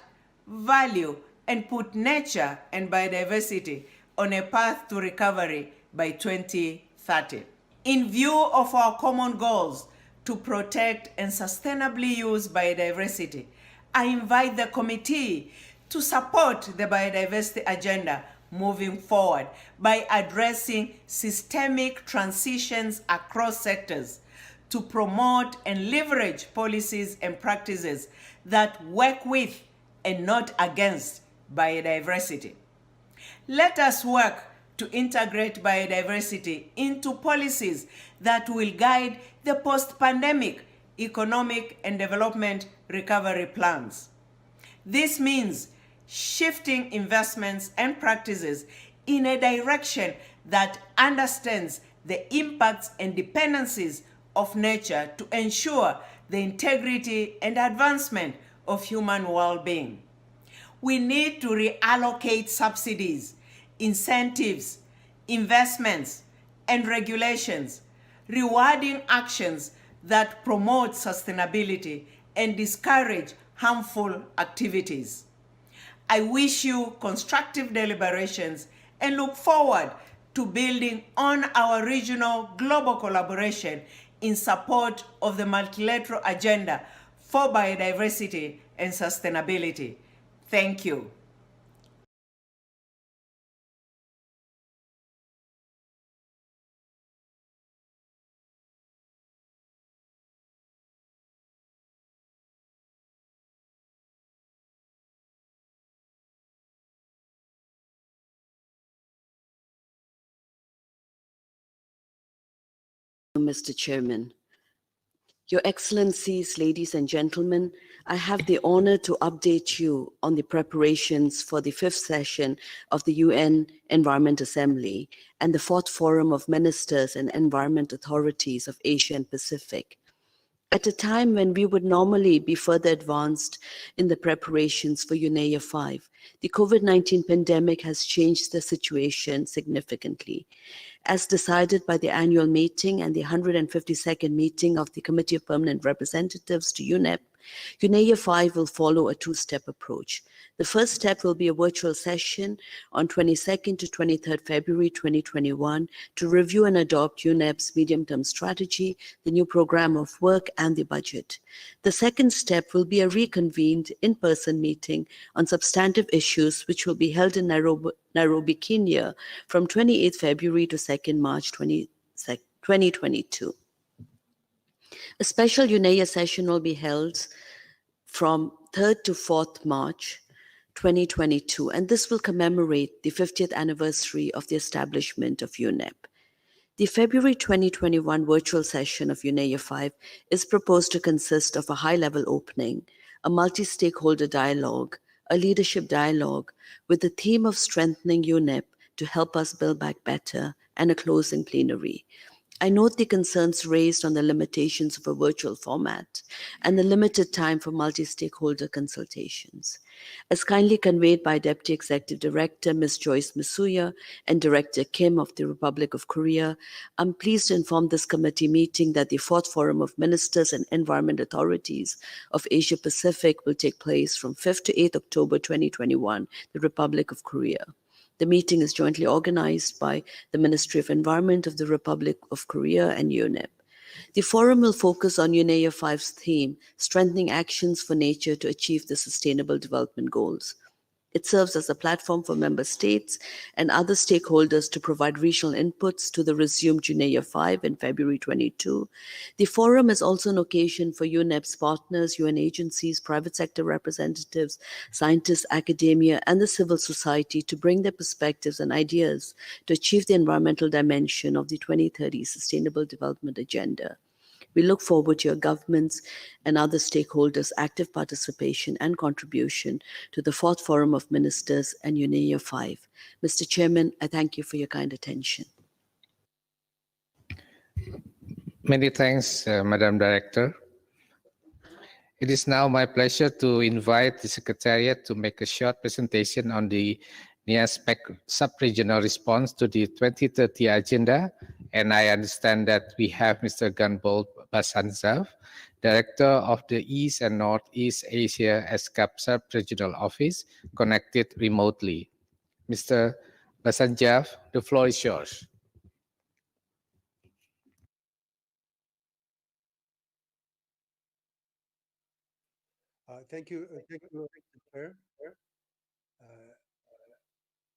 value, and put nature and biodiversity on a path to recovery by 2030. In view of our common goals to protect and sustainably use biodiversity. I invite the committee to support the biodiversity agenda moving forward by addressing systemic transitions across sectors to promote and leverage policies and practices that work with and not against biodiversity. Let us work to integrate biodiversity into policies that will guide the post-pandemic economic and development recovery plans. This means shifting investments and practices in a direction that understands the impacts and dependencies of nature to ensure the integrity and advancement of human well-being. We need to reallocate subsidies, incentives, investments, and regulations, rewarding actions that promote sustainability and discourage harmful activities. I wish you constructive deliberations and look forward to building on our regional global collaboration in support of the multilateral agenda for biodiversity and sustainability. Thank you. Mr. Chairman. Your Excellencies, ladies and gentlemen, I have the honor to update you on the preparations for the 5th session of the UN Environment Assembly and the 4th Forum of Ministers and Environment Authorities of Asia and Pacific. At a time when we would normally be further advanced in the preparations for UNEA 5, the COVID-19 pandemic has changed the situation significantly. As decided by the annual meeting and the 152nd meeting of the Committee of Permanent Representatives to UNEP, UNEA 5 will follow a two-step approach. The first step will be a virtual session on 22nd to 23rd February 2021 to review and adopt UNEP's medium-term strategy, the new program of work, and the budget. The second step will be a reconvened in-person meeting on substantive issues which will be held in Nairobi, Kenya from 28th February to 2nd March 2022. A special UNEA session will be held from 3rd to 4th March 2022, and this will commemorate the 50th anniversary of the establishment of UNEP. The February 2021 virtual session of UNEA 5 is proposed to consist of a high-level opening, a multi-stakeholder dialogue, a leadership dialogue with the theme of strengthening UNEP to help us build back better, and a closing plenary. I note the concerns raised on the limitations of a virtual format and the limited time for multi-stakeholder consultations. As kindly conveyed by Deputy Executive Director Ms. Joyce Masuya and Director Kim of the Republic of Korea, I'm pleased to inform this committee meeting that the 4th Forum of Ministers and Environment Authorities of Asia Pacific will take place from 5th to 8th October 2021, the Republic of Korea. The meeting is jointly organized by the Ministry of Environment of the Republic of Korea and UNEP. The forum will focus on UNEA 5's theme, Strengthening Actions for Nature to Achieve the Sustainable Development Goals. It serves as a platform for member states and other stakeholders to provide regional inputs to the resumed UNEA 5 in February 22. The forum is also an occasion for UNEP's partners, UN agencies, private sector representatives, scientists, academia, and the civil society to bring their perspectives and ideas to achieve the environmental dimension of the 2030 Sustainable Development Agenda. We look forward to your governments and other stakeholders' active participation and contribution to the 4th Forum of Ministers and UNEA 5. Mr. Chairman, I thank you for your kind attention. Many thanks, Madam Director. It is now my pleasure to invite the Secretariat to make a short presentation on the NIASPEC sub-regional response to the 2030 agenda. And I understand that we have Mr. Gunbold Basanzav, Director of the East and Northeast Asia ESCAP Sub-Regional Office, connected remotely. Mr. Basanzav, the floor is yours. Thank you, Mr. Chair.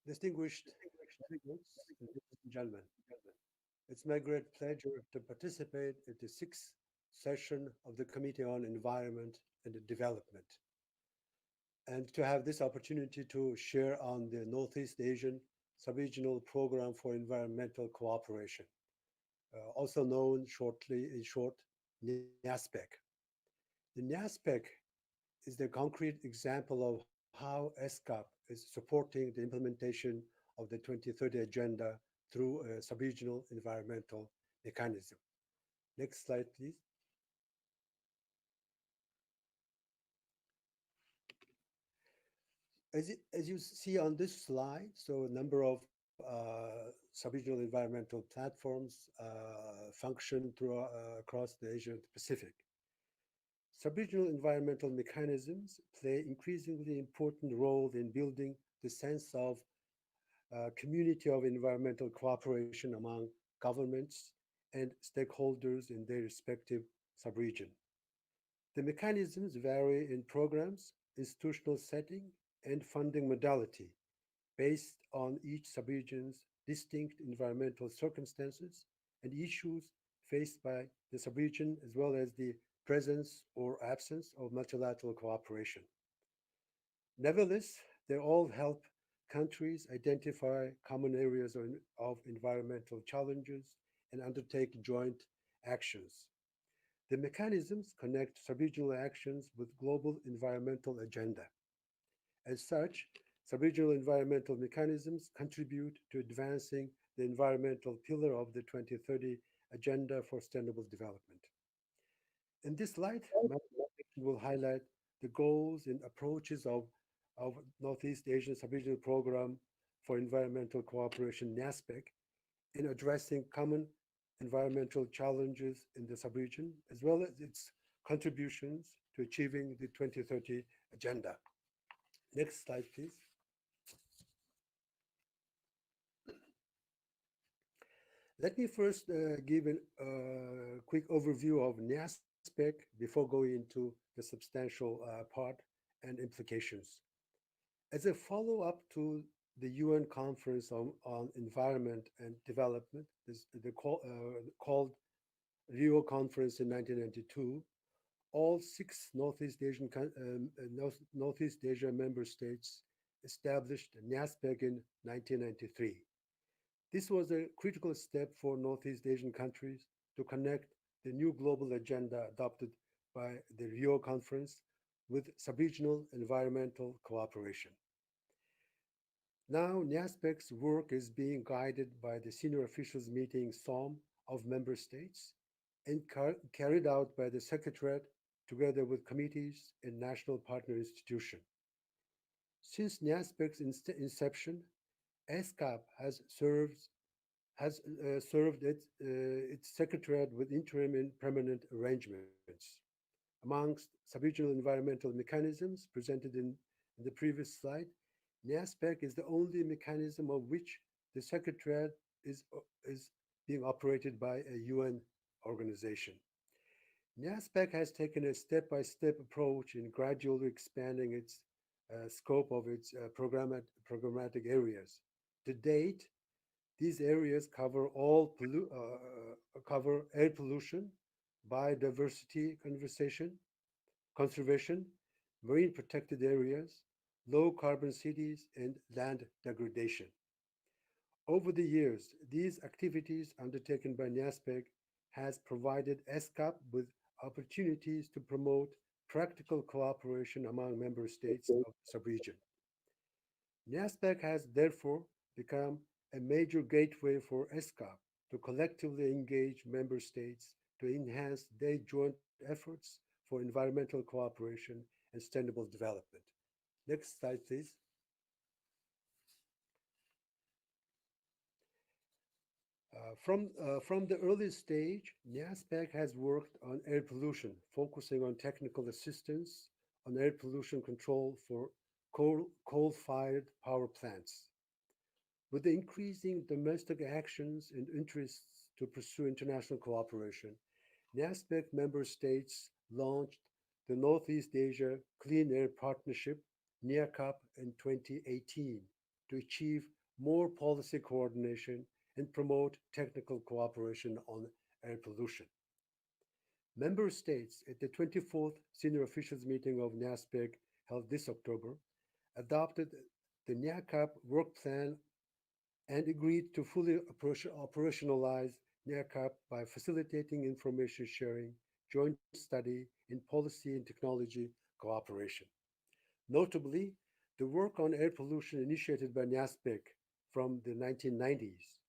Distinguished delegates, ladies and gentlemen, it's my great pleasure to participate in the sixth session of the Committee on Environment and Development, and to have this opportunity to share on the Northeast Asian Subregional Program for Environmental Cooperation, also known in short, NASPEC. The NASPEC is the concrete example of how ESCAP is supporting the implementation of the 2030 Agenda through a subregional environmental mechanism. Next slide, please. As you see on this slide, so a number of subregional environmental platforms function across the Asia Pacific. Subregional environmental mechanisms play increasingly important role in building the sense of community of environmental cooperation among governments and stakeholders in their respective subregion. The mechanisms vary in programs, institutional setting, and funding modality based on each subregion's distinct environmental circumstances and issues faced by the subregion, as well as the presence or absence of multilateral cooperation. Nevertheless, they all help countries identify common areas of environmental challenges and undertake joint actions. The mechanisms connect subregional actions with global environmental agenda. As such, subregional environmental mechanisms contribute to advancing the environmental pillar of the 2030 Agenda for Sustainable Development. In this light, my presentation will highlight the goals and approaches of Northeast Asian Subregional Program for Environmental Cooperation, NASPEC, in addressing common environmental challenges in the subregion, as well as its contributions to achieving the 2030 Agenda. Next slide, please. Let me first give a quick overview of NASPEC before going into the substantial part and implications. As a follow-up to the UN Conference on Environment and Development, called Rio Conference in 1992, all 6 Northeast Asia member states established NASPEC in 1993. This was a critical step for Northeast Asian countries to connect the new global agenda adopted by the Rio Conference with subregional environmental cooperation. Now, NASPEC's work is being guided by the senior officials meeting SOM of member states and carried out by the Secretariat together with committees and national partner institutions. Since NASPEC's inception, ESCAP has served its secretariat with interim and permanent arrangements. Amongst subregional environmental mechanisms presented in the previous slide, NASPEC is the only mechanism of which the secretariat is being operated by a UN organization. NASPEC has taken a step-by-step approach in gradually expanding its scope of its programmatic areas. To date, these areas cover cover air pollution, biodiversity conservation, marine protected areas, low carbon cities, and land degradation. Over the years, these activities undertaken by NASPEC has provided ESCAP with opportunities to promote practical cooperation among member states of the subregion. NASPEC has therefore become a major gateway for ESCAP to collectively engage member states to enhance their joint efforts for environmental cooperation and sustainable development. Next slide, please. From the early stage, NASPEC has worked on air pollution, focusing on technical assistance on air pollution control for coal-fired power plants. With the increasing domestic actions and interests to pursue international cooperation, NASPEC member states launched the Northeast Asia Clean Air Partnership, NEACAP, in 2018 to achieve more policy coordination and promote technical cooperation on air pollution. Member states at the 24th Senior Officials Meeting of NASPEC held this October adopted the NEACAP work plan and agreed to fully operationalize NEACAP by facilitating information sharing, joint study, and policy and technology cooperation. Notably, the work on air pollution initiated by NASPEC from the 1990s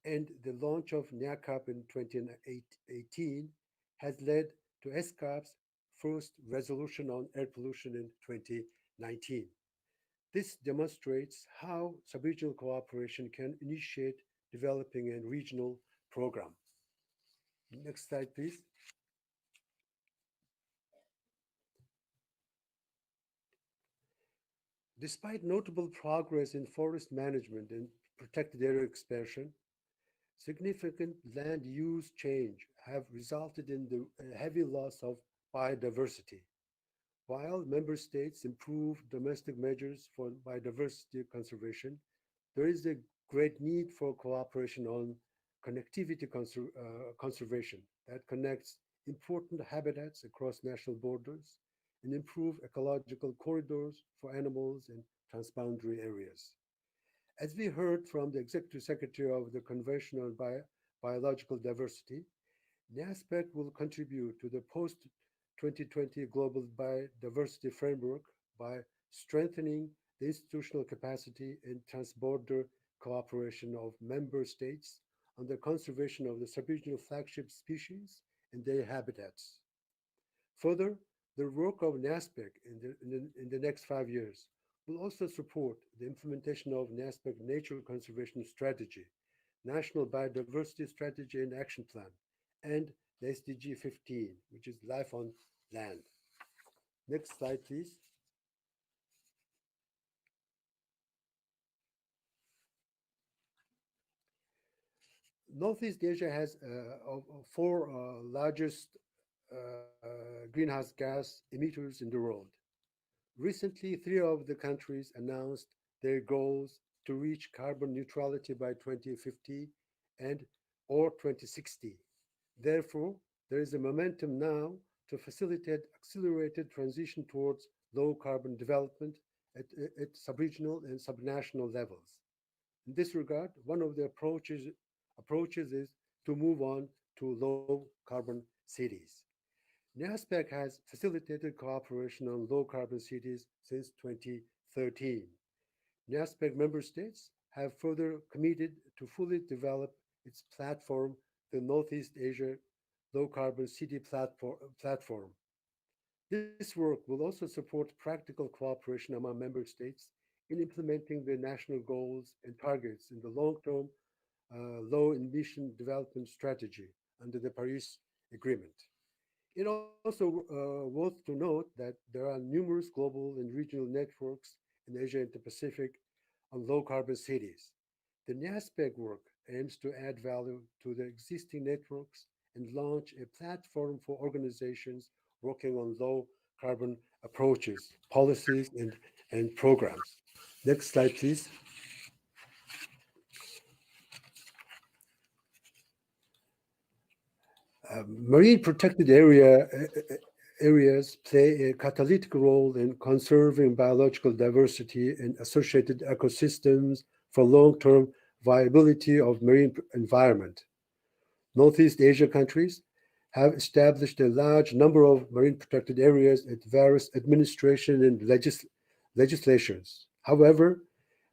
and the launch of NEACAP in 2018 has led to ESCAP's first resolution on air pollution in 2019. This demonstrates how sub-regional cooperation can initiate developing a regional program. Next slide, please. Despite notable progress in forest management and protected area expansion, significant land use change have resulted in the heavy loss of biodiversity. While member states improve domestic measures for biodiversity conservation, there is a great need for cooperation on connectivity conservation that connects important habitats across national borders and improve ecological corridors for animals in transboundary areas. As we heard from the Executive Secretary of the Convention on Biological Diversity, NASPEC will contribute to the post-2020 Global Biodiversity Framework by strengthening the institutional capacity and transborder cooperation of member states on the conservation of the sub-regional flagship species and their habitats. Further, the work of NASPEC in the next 5 years will also support the implementation of NASPEC Nature Conservation Strategy, National Biodiversity Strategy and Action Plan, and the SDG 15, which is Life on Land. Next slide, please. Northeast Asia has four largest greenhouse gas emitters in the world. Recently, 3 of the countries announced their goals to reach carbon neutrality by 2050 and or 2060. Therefore, there is a momentum now to facilitate accelerated transition towards low carbon development at sub-regional and subnational levels. In this regard, one of the approaches is to move on to low carbon cities. NASPEC has facilitated cooperation on low carbon cities since 2013. NASPEC member states have further committed to fully develop its platform, the Northeast Asia Low Carbon City Platform. This work will also support practical cooperation among member states in implementing the national goals and targets in the long-term low emission development strategy under the Paris Agreement. It also worth to note that there are numerous global and regional networks in Asia and the Pacific on low carbon cities. The NASPEC work aims to add value to the existing networks and launch a platform for organizations working on low carbon approaches, policies, and programs. Next slide, please. Marine protected areas play a catalytic role in conserving biological diversity and associated ecosystems for long-term viability of marine environment. Northeast Asia countries have established a large number of marine protected areas at various administration and legislations. However,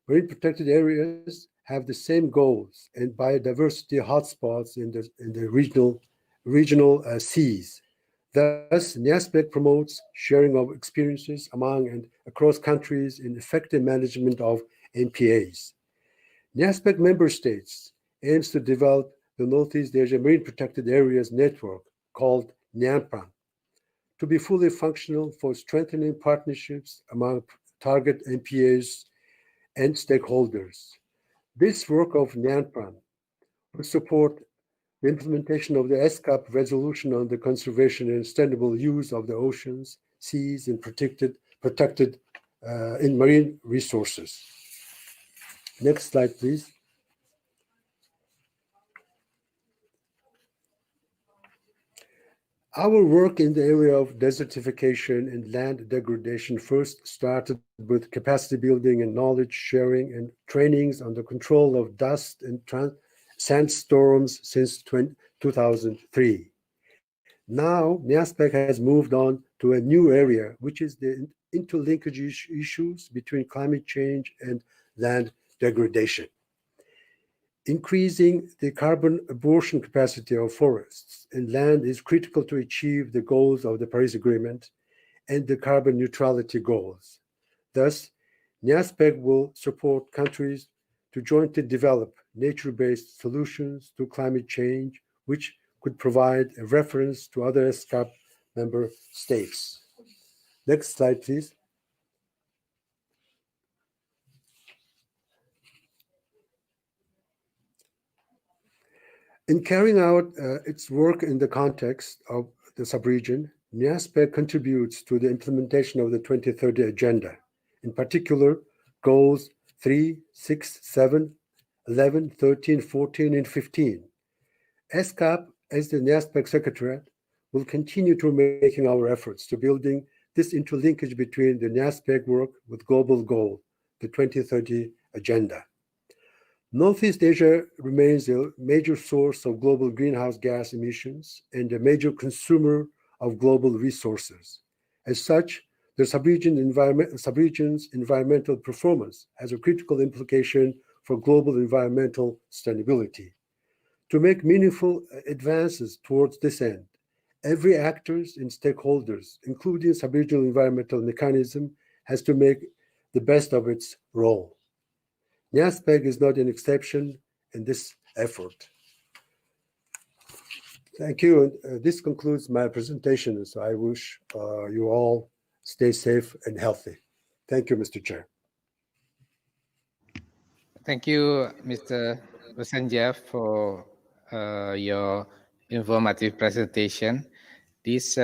marine protected areas have the same goals and biodiversity hotspots in the regional seas. Thus, NASPEC promotes sharing of experiences among and across countries in effective management of MPAs. NASPEC member states aims to develop the Northeast Asia Marine Protected Areas Network, called NAMPRAN, to be fully functional for strengthening partnerships among target MPAs and stakeholders. This work of NAMPRAN will support the implementation of the ESCAP resolution on the conservation and sustainable use of the oceans, seas, and protected in marine resources. Next slide, please. Our work in the area of desertification and land degradation first started with capacity building and knowledge sharing and trainings on the control of dust and sandstorms since 2003. Now, NIASPEC has moved on to a new area, which is the interlinkage issues between climate change and land degradation. Increasing the carbon absorption capacity of forests and land is critical to achieve the goals of the Paris Agreement and the carbon neutrality goals. Thus, NIASPEC will support countries to jointly develop nature-based solutions to climate change, which could provide a reference to other ESCAP member states. Next slide, please. In carrying out its work in the context of the subregion, NIASPEC contributes to the implementation of the 2030 Agenda, in particular, goals 3, 6, 7, 11, 13, 14, and 15. ESCAP, as the NIASPEC Secretariat, will continue to making our efforts to building this interlinkage between the NIASPEC work with global goal, the 2030 Agenda. Northeast Asia remains a major source of global greenhouse gas emissions and a major consumer of global resources. As such, the subregion's environmental performance has a critical implication for global environmental sustainability. To make meaningful advances towards this end, every actors and stakeholders, including subregional environmental mechanism, has to make the best of its role. NIASPEC is not an exception in this effort. Thank you. This concludes my presentation. So I wish you all stay safe and healthy. Thank you, Mr. Chair. Thank you, Mr. Rosenjeff, for your informative presentation. This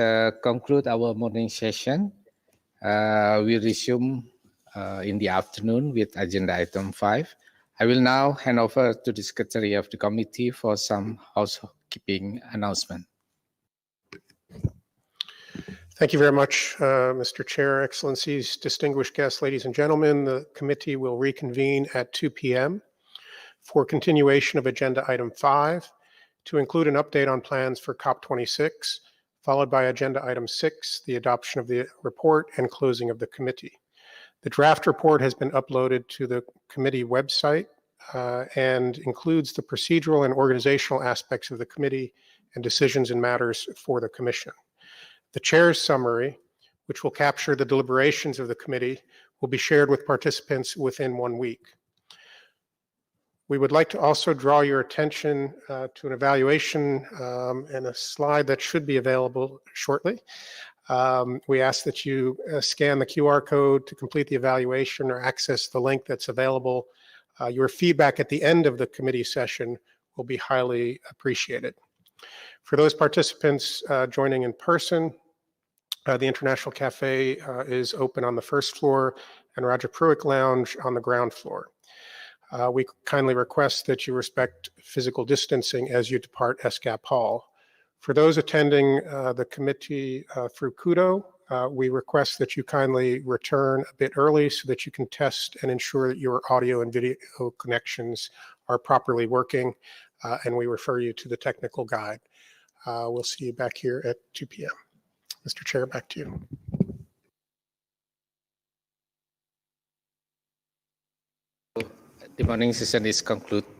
concludes our morning session. We resume in the afternoon with agenda item 5. I will now hand over to the Secretary of the Committee for some housekeeping announcement. Thank you very much, Mr. Chair, Excellencies, distinguished guests, ladies and gentlemen. The committee will reconvene at 2 p.m. for continuation of agenda item 5 to include an update on plans for COP26, followed by agenda item 6, the adoption of the report and closing of the committee. The draft report has been uploaded to the committee website and includes the procedural and organizational aspects of the committee and decisions and matters for the Commission. The chair's summary, which will capture the deliberations of the committee, will be shared with participants within 1 week. We would like to also draw your attention to an evaluation and a slide that should be available shortly. We ask that you scan the QR code to complete the evaluation or access the link that's available. Your feedback at the end of the committee session will be highly appreciated. For those participants joining in person, the International Cafe is open on the first floor and Raja Pruik Lounge on the ground floor. We kindly request that you respect physical distancing as you depart ESCAP Hall. For those attending the committee through Kudo, we request that you kindly return a bit early so that you can test and ensure that your audio and video connections are properly working, and we refer you to the technical guide. We'll see you back here at 2 p.m. Mr. Chair, back to you. The morning session is concluded.